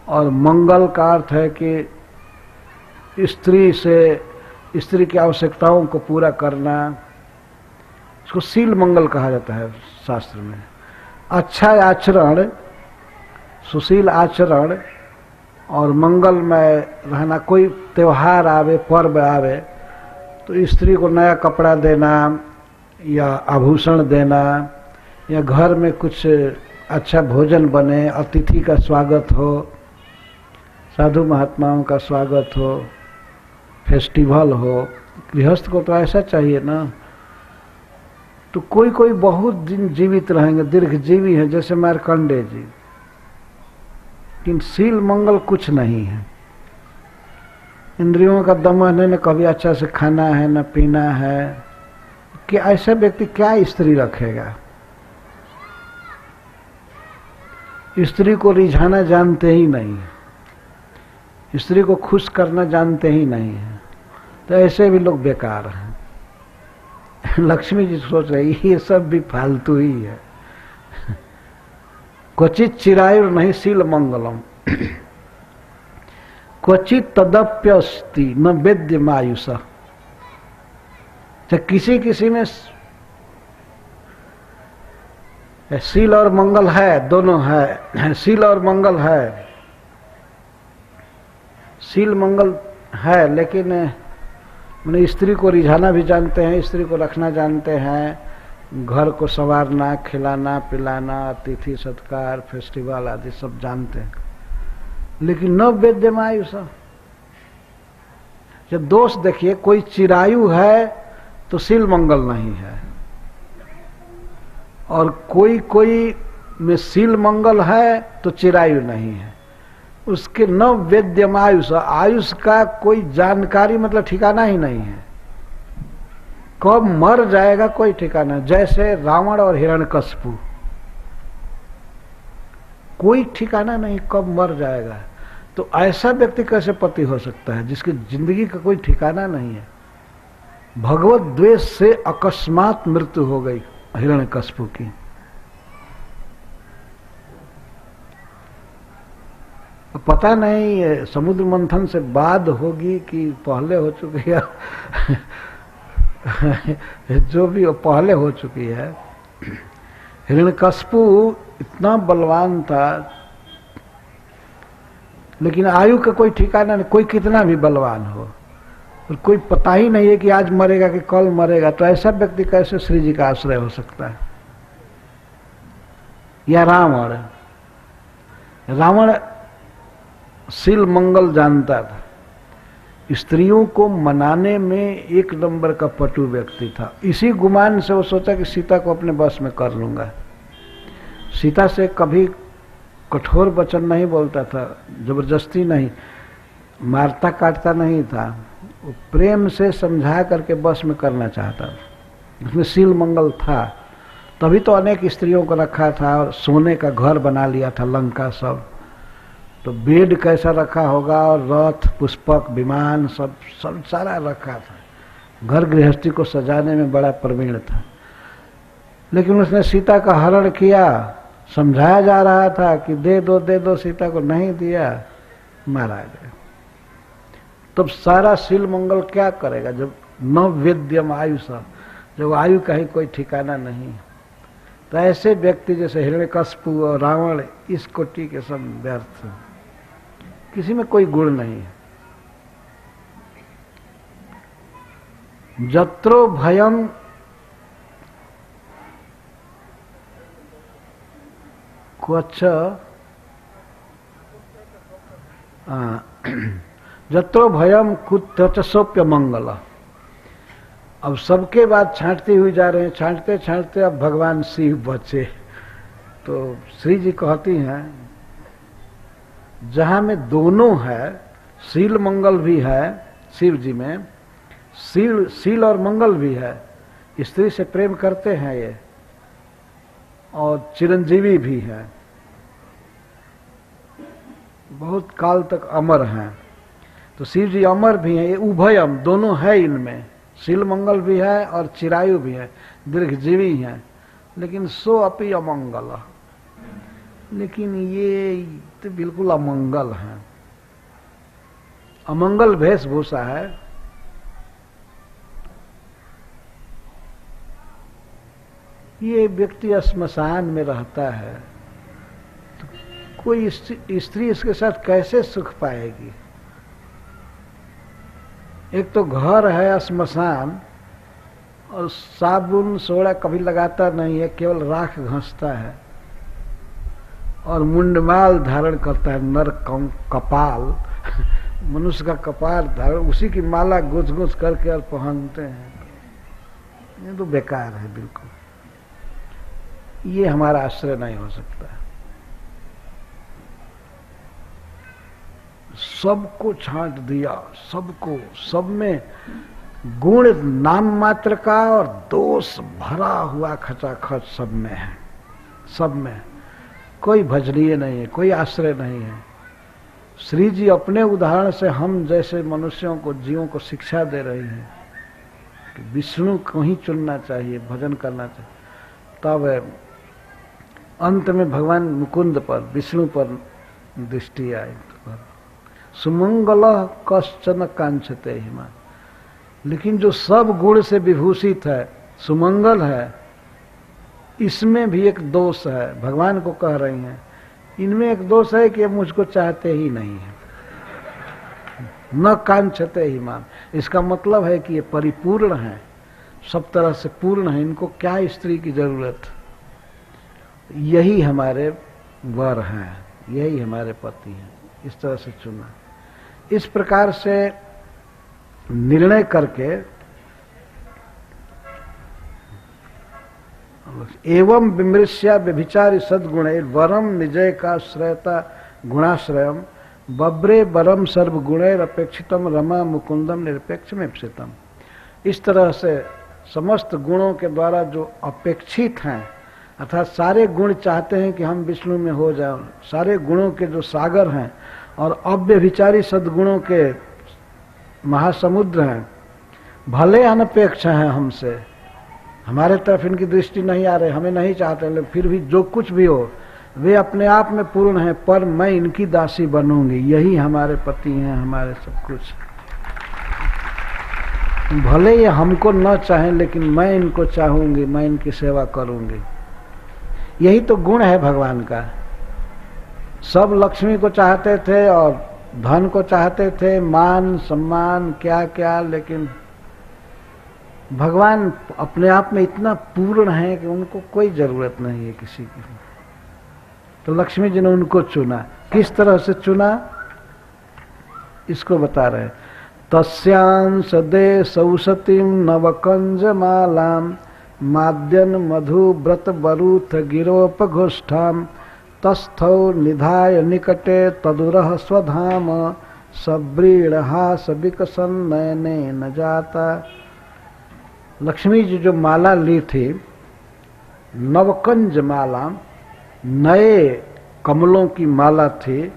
और मंगल का अर्थ है कि स्त्री की आवश्यकताओं को पूरा करना। इसको शील मंगल कहा जाता है शास्त्र में। अच्छा आचरण, सुशील आचरण और मंगलमय रहना। कोई त्योहार आवे, पर्व आवे तो स्त्री को नया कपड़ा देना या आभूषण देना, या घर में कुछ अच्छा भोजन बने, अतिथि का स्वागत हो, साधु महात्माओं का स्वागत हो, फेस्टिवल हो। गृहस्थ को तो ऐसा चाहिए ना। तो कोई कोई बहुत दिन जीवित रहेंगे, दीर्घजीवी है, जैसे मार्कंडे जी। लेकिन शील मंगल कुछ नहीं है। इंद्रियों का दमन है, न कभी अच्छा से खाना है न पीना है। कि ऐसा व्यक्ति क्या स्त्री रखेगा? स्त्री को रिझाना जानते ही नहीं, स्त्री को खुश करना जानते ही नहीं है, तो ऐसे भी लोग बेकार हैं। लक्ष्मी जी सोच रही ये सब भी फालतू ही है। क्वचित चिरायुर नहीं शील मंगलम, क्वचित तदप्यस्ति न वेद्य मायुष। किसी किसी में शील और मंगल है, दोनों है। शील और मंगल है, शील मंगल है, लेकिन मैंने स्त्री को रिझाना भी जानते हैं, स्त्री को रखना जानते हैं, घर को संवारना, खिलाना पिलाना, अतिथि सत्कार, फेस्टिवल आदि सब जानते हैं, लेकिन न वेद्यमायुष। जब दोष देखिए, कोई चिरायु है तो शील मंगल नहीं है, और कोई कोई में शील मंगल है तो चिरायु नहीं है। उसके न वेद्यमायुष, आयुष का कोई जानकारी मतलब ठिकाना ही नहीं है। कब मर जाएगा कोई ठिकाना। जैसे रावण और हिरण्यकश्यप, कोई ठिकाना नहीं कब मर जाएगा। तो ऐसा व्यक्ति कैसे पति हो सकता है जिसकी जिंदगी का कोई ठिकाना नहीं है। भगवत द्वेष से अकस्मात मृत्यु हो गई हिरण्यकश्यप की। पता नहीं समुद्र मंथन से बाद होगी कि पहले हो चुकी है। जो भी पहले हो चुकी है। हिरण्यकश्यप इतना बलवान था, लेकिन आयु का कोई ठिकाना नहीं। कोई कितना भी बलवान हो, और कोई पता ही नहीं है कि आज मरेगा कि कल मरेगा। तो ऐसा व्यक्ति कैसे श्री जी का आश्रय हो सकता है? या रावण, रावण शील मंगल जानता था, स्त्रियों को मनाने में एक नंबर का पटु व्यक्ति था। इसी गुमान से वो सोचा कि सीता को अपने बस में कर लूंगा। सीता से कभी कठोर वचन नहीं बोलता था, जबरदस्ती नहीं, मारता काटता नहीं था, वो प्रेम से समझा करके बस में करना चाहता था। उसमें शील मंगल था, तभी तो अनेक स्त्रियों को रखा था और सोने का घर बना लिया था, लंका सब। तो बेड कैसा रखा होगा, और रथ पुष्पक विमान सब सारा रखा था। घर गृहस्थी को सजाने में बड़ा प्रवीण था। लेकिन उसने सीता का हरण किया। समझाया जा रहा था कि दे दो, सीता को नहीं दिया, मारा गया। तब सारा शील मंगल क्या करेगा जब न वेद्यम आयुष, जब आयु का ही कोई ठिकाना नहीं। तो ऐसे व्यक्ति जैसे हिरण्यकश्यप और रावण, इस कोटि के सब व्यर्थ हैं। किसी में कोई गुण नहीं है। जत्रो भयम क्वच जत्रो भयम कुत्रचसोप्य मंगल। अब सबके बाद छांटती हुई जा रहे हैं, छांटते छांटते अब भगवान शिव बचे। तो श्री जी कहती हैं जहां में दोनों है, शील मंगल भी है शिव जी में, शील और मंगल भी है, स्त्री से प्रेम करते हैं ये, और चिरंजीवी भी है, बहुत काल तक अमर हैं। तो शिव जी अमर भी हैं, ये उभयम दोनों है इनमें, शील मंगल भी है और चिरायु भी है, दीर्घजीवी हैं। लेकिन सो अपि अमंगल, लेकिन ये तो बिल्कुल अमंगल है, अमंगल वेशभूषा है। ये व्यक्ति श्मशान में रहता है तो कोई स्त्री इसके साथ कैसे सुख पाएगी? एक तो घर है श्मशान, और साबुन सोडा कभी लगाता नहीं है, केवल राख घसता है, और मुंडमाल धारण करता है, नर कपाल मनुष्य का कपाल धारण, उसी की माला गुछ गुछ करके और पहनते हैं। ये तो बेकार है बिल्कुल, ये हमारा आश्रय नहीं हो सकता। सबको छांट दिया, सबको, सब में गुण नाम मात्र का और दोष भरा हुआ खचाखच सब में है, सब में कोई भजनीय नहीं है, कोई आश्रय नहीं है। श्री जी अपने उदाहरण से हम जैसे मनुष्यों को, जीवों को शिक्षा दे रही हैं कि विष्णु को ही चुनना चाहिए, भजन करना चाहिए। तब अंत में भगवान मुकुंद पर, विष्णु पर दृष्टि आई। सुमंगल कश्चन कांक्षते हिमा, लेकिन जो सब गुण से विभूषित है, सुमंगल है, इसमें भी एक दोष है। भगवान को कह रही हैं इनमें एक दोष है कि मुझको चाहते ही नहीं है, न कांक्षते हिमा। इसका मतलब है कि ये परिपूर्ण है, सब तरह से पूर्ण है, इनको क्या स्त्री की जरूरत। यही हमारे वर हैं, यही हमारे पति हैं, इस तरह से चुना। इस प्रकार से निर्णय करके एवं विमृश्या व्यभिचारी सद्गुणे वरम निजय का श्रयता गुणाश्रयम बब्रे वरम सर्वगुणैर अपेक्षितम रमा मुकुंदम निरपेक्ष में प्सितम। इस तरह से समस्त गुणों के द्वारा जो अपेक्षित हैं, अर्थात सारे गुण चाहते हैं कि हम विष्णु में हो जाएं, सारे गुणों के जो सागर हैं और अव्यभिचारी सद्गुणों के महासमुद्र हैं, भले अनपेक्ष हैं हमसे, हमारे तरफ इनकी दृष्टि नहीं आ रही, हमें नहीं चाहते, लेकिन फिर भी जो कुछ भी हो वे अपने आप में पूर्ण हैं, पर मैं इनकी दासी बनूंगी, यही हमारे पति हैं, हमारे सब कुछ। भले ये हमको न चाहें लेकिन मैं इनको चाहूंगी, मैं इनकी सेवा करूंगी। यही तो गुण है भगवान का। सब लक्ष्मी को चाहते थे और धन को चाहते थे, मान सम्मान क्या क्या, लेकिन भगवान अपने आप में इतना पूर्ण है कि उनको कोई जरूरत नहीं है किसी की। तो लक्ष्मी जी ने उनको चुना। किस तरह से चुना इसको बता रहे। तस्यां सदे सौसतीम नवकंज मालाम माद्यन मधु व्रत बरूथ गिरोपघोष्ठाम तस्थौ निधाय निकटे तदुरह स्वधाम सब्रीड़हास विकसन नयने न जाता। लक्ष्मी जी जो माला ली थी, नवकंज माला, नए कमलों की माला थी,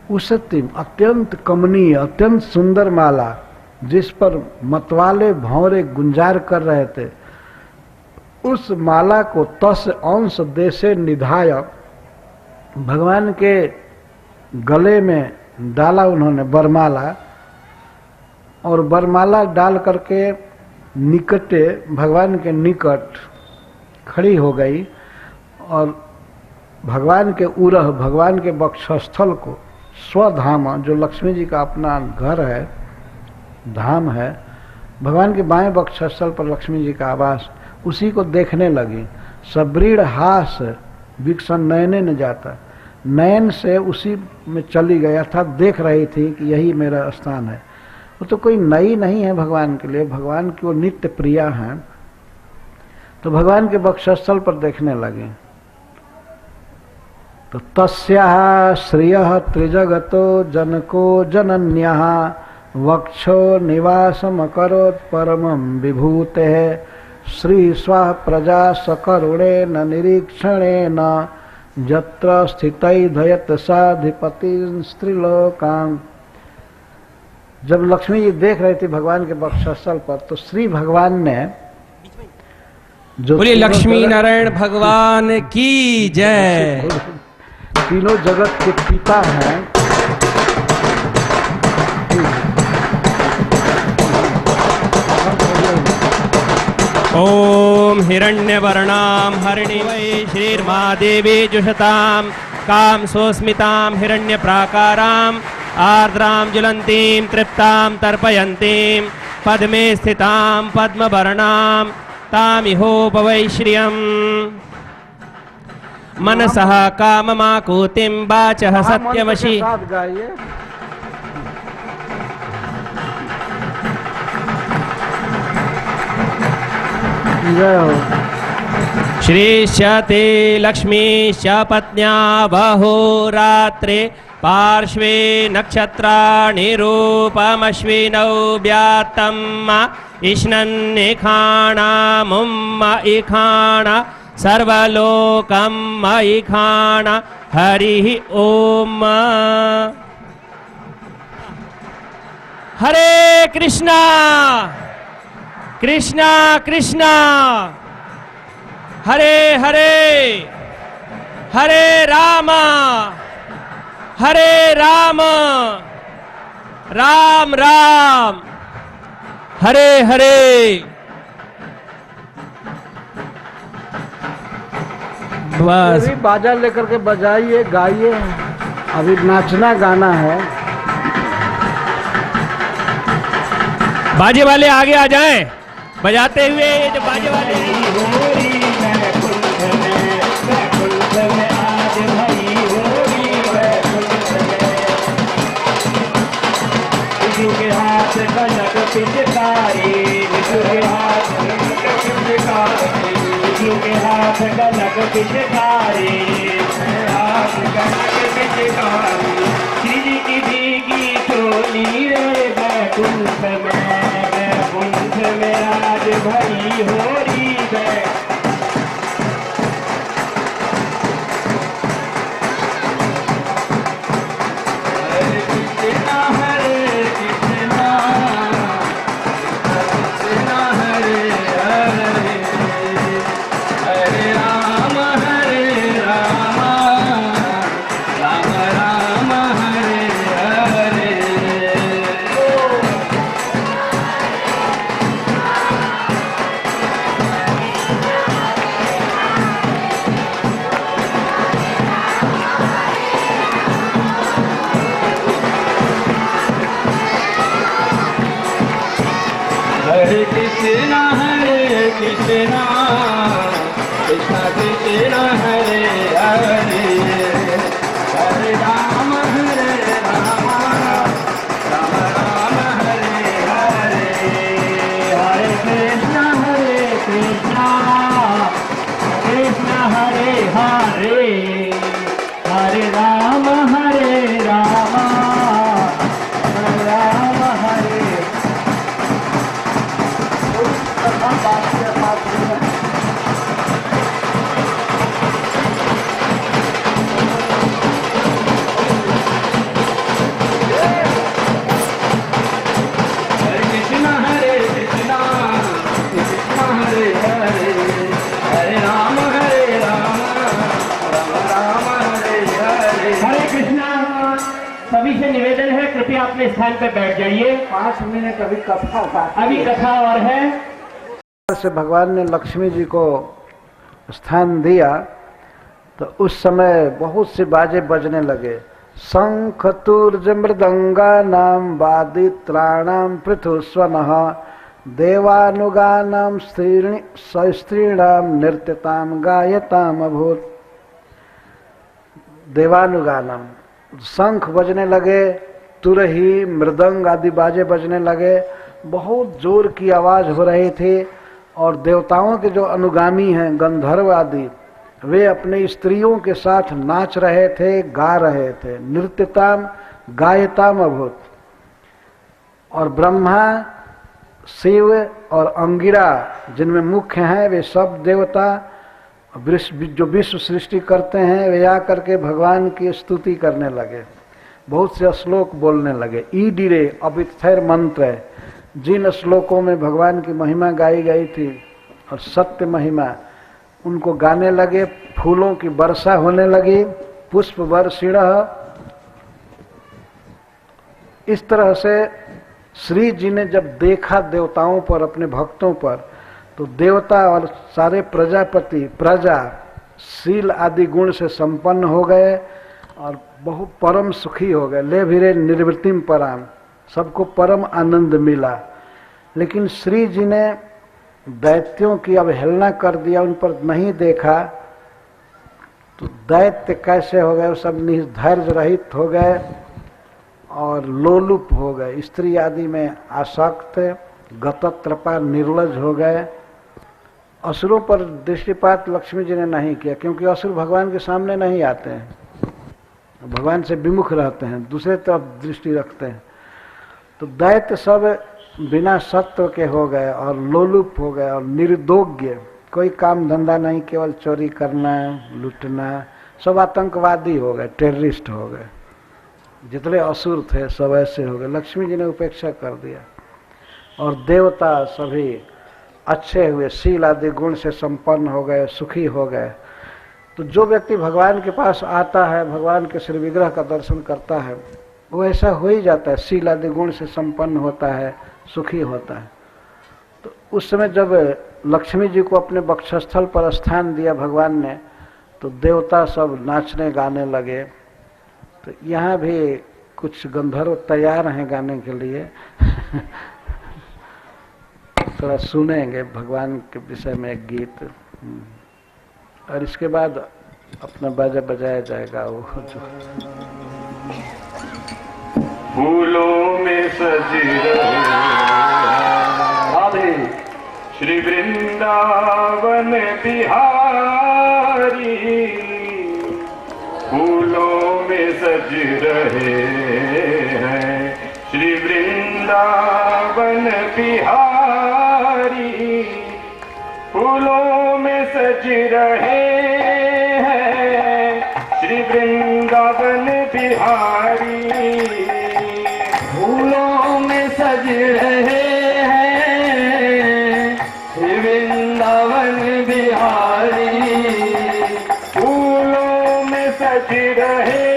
उसती अत्यंत कमनीय, अत्यंत सुंदर माला, जिस पर मतवाले भंवरे गुंजार कर रहे थे, उस माला को तस अंश देशे निधाय भगवान के गले में डाला उन्होंने बरमाला, और बरमाला डाल करके निकटे भगवान के निकट खड़ी हो गई, और भगवान के उरह, भगवान के वक्षस्थल को, स्वधाम जो लक्ष्मी जी का अपना घर है, धाम है, भगवान के बाएं वक्षस्थल पर लक्ष्मी जी का आवास, उसी को देखने लगी। सबरीड़ हास विकसन नयने न जाता, नयन से उसी में चली गई, अर्थात देख रही थी कि यही मेरा स्थान है। वो तो कोई नई नहीं है भगवान के लिए, भगवान की वो नित्य प्रिया है। तो भगवान के वक्षस्थल पर देखने लगे। तो तस्याः श्रियः त्रिजगतो जनको जनन्यः वक्षो निवासमकरोत् परमं विभूतेः श्री स्वः प्रजा सकरुणेन निरीक्षणेन यत्र स्थितैर्धयत साधिपतिं स्त्रीलोकान्। जब लक्ष्मी जी देख रही थी भगवान के वक्षस्थल पर, तो श्री भगवान ने जो बोलिए लक्ष्मी नारायण भगवान की जय। तीनों जगत के पिता हैं, ओम हिरण्यवर्णां हरिणीवै श्रीर्मादेवी जुषतां काम सोस्मितां हिरण्यप्राकारां आर्द्रां ज्वलन्तीं तृप्तां तर्पयन्तीं पद्मे स्थितां पद्मवर्णां तामिहोपवैश्रियम् मनसः काममाकूतिं वाचः सत्यवशी। श्रीश्च ते लक्ष्मीश्च पत्न्या बहोरात्रे पार्श्वे नक्षत्राणि रूपमश्विनौ व्यात्तम् इष्णन्निखाणामुम्म इखाण सर्वलोकम् इखाण हरिः ओम। हरे कृष्णा कृष्णा कृष्णा हरे हरे, हरे राम राम राम हरे हरे। बस अभी बाजा लेकर के बजाइए, गाइए, अभी नाचना गाना है। बाजे वाले आगे आ जाएं, बजाते हुए। जो बाजे वाले श्री जी की भीगी चोली रे बैकुंठ में आज भरी हो रही है। हरे कृष्णा हरे कृष्णा कृष्णा हरे हरे, हरे राम राम राम हरे हरे। हरे कृष्णा कृष्णा कृष्णा हरे हरे, हरे राम राम राम हरे हरे, हरे कृष्णा कृष्णा हरे हरे, हरे राम राम हरे। सभी से निवेदन है कृपया अपने स्थान पर बैठ जाइए। 5 मिनट अभी कथा का, अभी कथा और है। से भगवान ने लक्ष्मी जी को स्थान दिया तो उस समय बहुत से बाजे बजने लगे। शंख तूर्ज मृदंगा नाम वादित्राणाम पृथुस्वनः देवानुगानाम स्त्रीणाम नृत्यताम गायताम अभूत। देवानुगानम, शंख बजने लगे, तुरही मृदंग आदि बाजे बजने लगे, बहुत जोर की आवाज हो रही थी। और देवताओं के जो अनुगामी हैं गंधर्व आदि, वे अपने स्त्रियों के साथ नाच रहे थे, गा रहे थे। नृत्यताम गायताम अभूत। और ब्रह्मा, शिव और अंगिरा जिनमें मुख्य हैं, वे सब देवता जो विश्व सृष्टि करते हैं, वे आकर के भगवान की स्तुति करने लगे, बहुत से श्लोक बोलने लगे। ईडिरे अविथैर मंत्र, जिन श्लोकों में भगवान की महिमा गाई गई थी और सत्य महिमा, उनको गाने लगे। फूलों की वर्षा होने लगी, पुष्प वर्षिण। इस तरह से श्री जी ने जब देखा देवताओं पर, अपने भक्तों पर, तो देवता और सारे प्रजापति प्रजा शील आदि गुण से संपन्न हो गए और बहुत परम सुखी हो गए। ले भिरे निर्वृत्तिम पराम, सबको परम आनंद मिला। लेकिन श्री जी ने दैत्यों की अवहेलना कर दिया, उन पर नहीं देखा, तो दैत्य कैसे हो गए? सब निर्धैर्य रहित हो गए और लोलुप हो गए, स्त्री आदि में आसक्त, गतत्रपा निर्लज हो गए। असुरों पर दृष्टिपात लक्ष्मी जी ने नहीं किया, क्योंकि असुर भगवान के सामने नहीं आते हैं, भगवान से विमुख रहते हैं, दूसरे तरफ दृष्टि रखते हैं। तो दैत्य सब बिना सत्व के हो गए और लोलुप हो गए और निर्दोग्य, कोई काम धंधा नहीं, केवल चोरी करना, लूटना, सब आतंकवादी हो गए, टेररिस्ट हो गए। जितने असुर थे सब ऐसे हो गए। लक्ष्मी जी ने उपेक्षा कर दिया और देवता सभी अच्छे हुए, शील आदि गुण से संपन्न हो गए, सुखी हो गए। तो जो व्यक्ति भगवान के पास आता है, भगवान के श्री विग्रह का दर्शन करता है, वो ऐसा हो ही जाता है, शील आदि गुण से संपन्न होता है, सुखी होता है। तो उस समय जब लक्ष्मी जी को अपने वक्षस्थल पर स्थान दिया भगवान ने, तो देवता सब नाचने गाने लगे। तो यहाँ भी कुछ गंधर्व तैयार हैं गाने के लिए थोड़ा सुनेंगे भगवान के विषय में एक गीत, और इसके बाद अपना बाजा बजाया जाएगा। वो जो फूलों में सज रहे श्री वृंदावन बिहारी, फूलों में सज रहे हैं श्री वृंदावन बिहारी, फूलों में सज रहे हैं श्री वृंदावन बिहारी, फूलों में सज रहे हैं श्री वृंदावन बिहारी, फूलों में सज रहे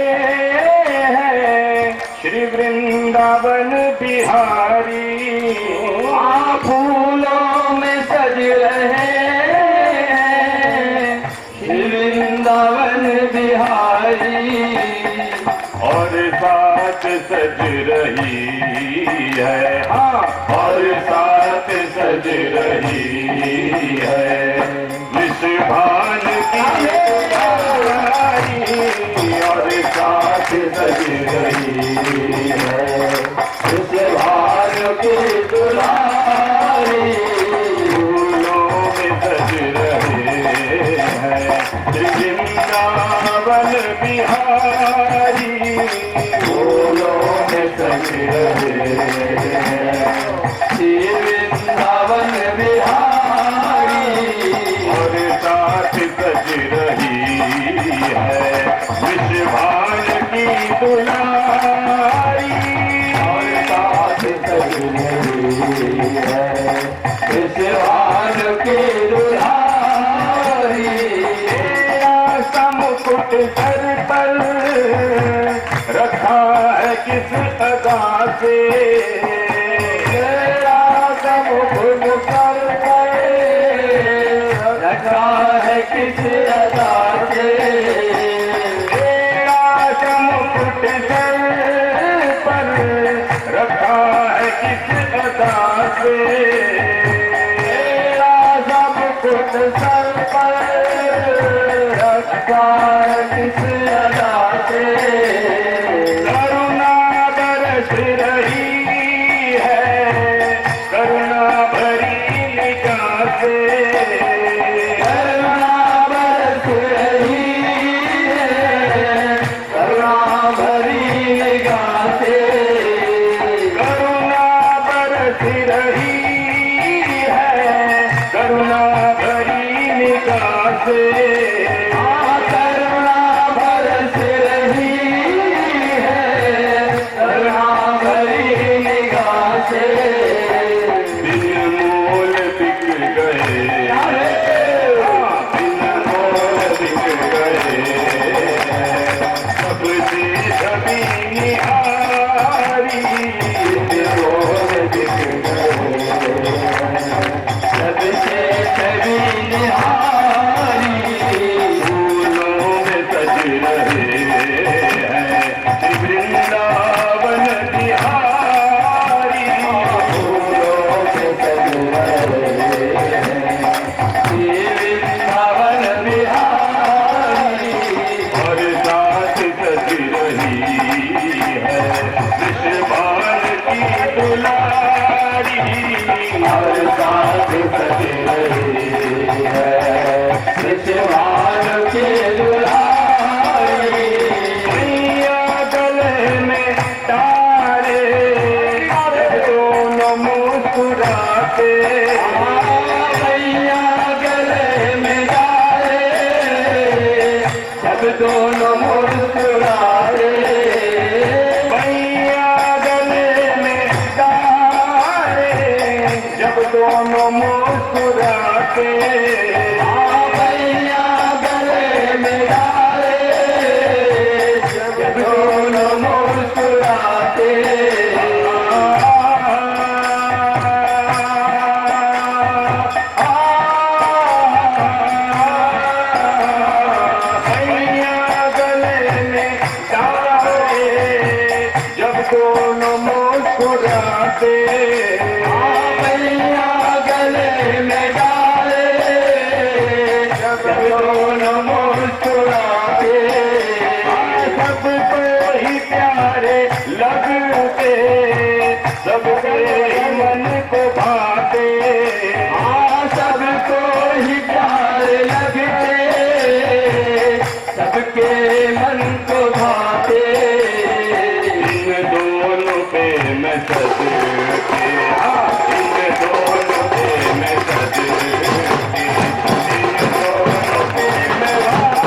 हैं श्री वृंदावन बिहारी, फूलों में सज रहे हैं श्री वृंदावन बिहारी, और साथ सज रही है, हाँ, और साथ सज रही है विश्वभान की दुलारी, और साथ सज रही है विश्वभान की दुलारी, फूलों में सज रहे हैं वृंदावन बिहारी, फूलों में सज रहे हैं वृंदावन बिहारी, और साथ सज रही है विश्वभान की दुलारी, और साथ सज रही है विश्वभान की दुलारी, मुकुट सर पर रखा है किस अदा से, तेरा मुकुट सर पर रखा है किस अदा से, तेरा मुकुट सर पर रखा है किस अदा से, से करुणा बरस रही है, करुणा भरी निगाह से। बिन मोल बिक गए, बिन मोल बिक गए, सबसे छवि निहारी, बिन मोल बिक गए, सबसे छवि निहारी। फूलों में सज रहे हैं वृंदावन बिहारी, फूलों में सज रहे हैं वृंदावन बिहारी। और साथ सज रही है विश्वान की दुलारी, और साथ सज रही है विश्वान की दुलारी। मैया गले में तारे, जब दोनों मुस्कुराते, मैया गले में तारे, जब दोनों मुस्कुराते, मैया गले में तारे, जब दोनों मुस्कुराते, मैया गले में तारे, जब दोनों मुस्कुराते। मैया गले में तारे, जब दोनों मुस्कुराते, मैया गले में तारे, जब दोनों मुस्कुराते। सबको ही प्यारे लगते, सबके मन को भाते, सबको ही प्यारे लगते, सबके मन को भाते। इन दोनों पे मैं सज के, इन दोनों पे मैं सज के, इन दोनों पे मैं भारी,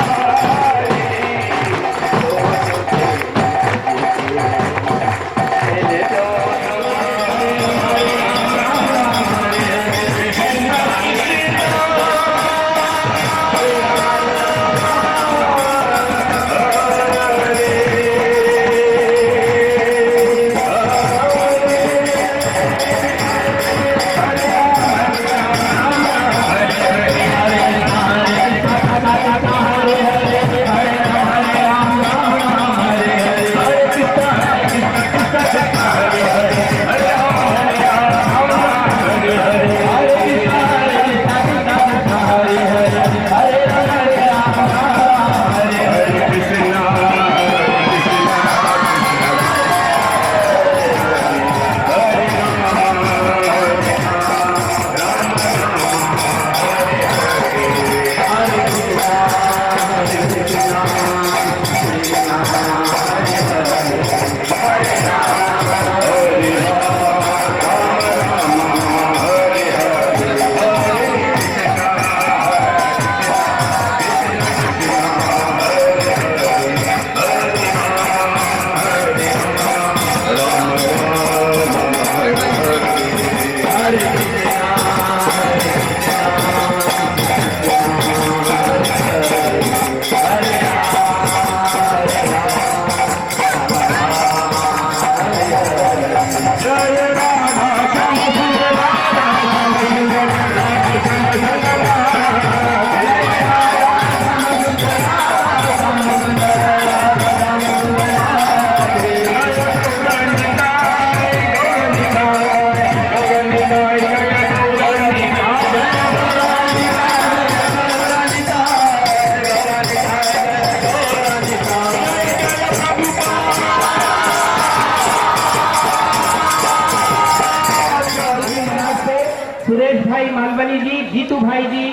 सुरेश भाई मालवनी जी, जीतू भाई जी,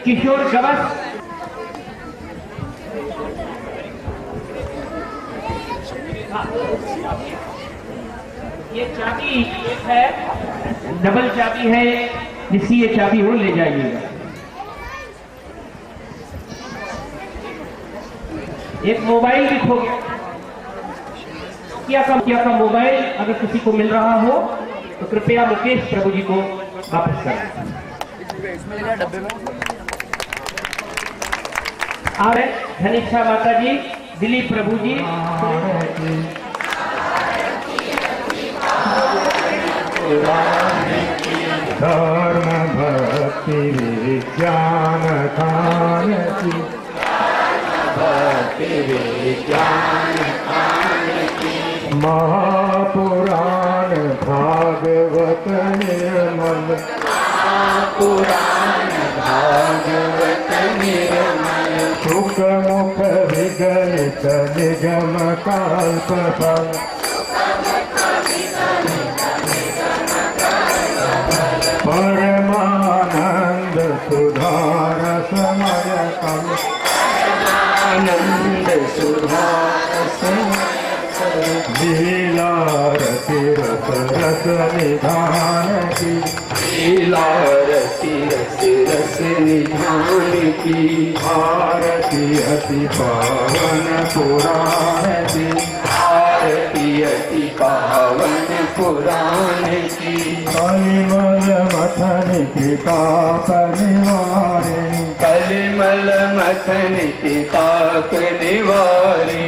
किशोर गवस, ये चाबी एक है, डबल चाबी है, जिसकी ये चाबी हो ले जाइएगा। एक मोबाइल भी खो गया। क्या का मोबाइल अगर किसी को मिल रहा हो तो कृपया मुकेश प्रभु जी को वापस करें। आ रहे धनिष्ठा माता जी, दिलीप प्रभु जी, धर्म भक्ति विज्ञान खान की, भक्ति विज्ञान महापुराण भागवत निर्मल, महापुराण भागवत निर्मल, सुख मुख विगलित निगम कल्प फल, परमानंद सुधार समय कम, आनंद सुधार समय लीला रति रस रस निधान की, लीला रति रस रस निधान की, भारती अति पावन पुराण की, भारती अति पावन पुराण की, कलिमल मथन की ताप निवारे, कलिमल मथन की ताप निवारे,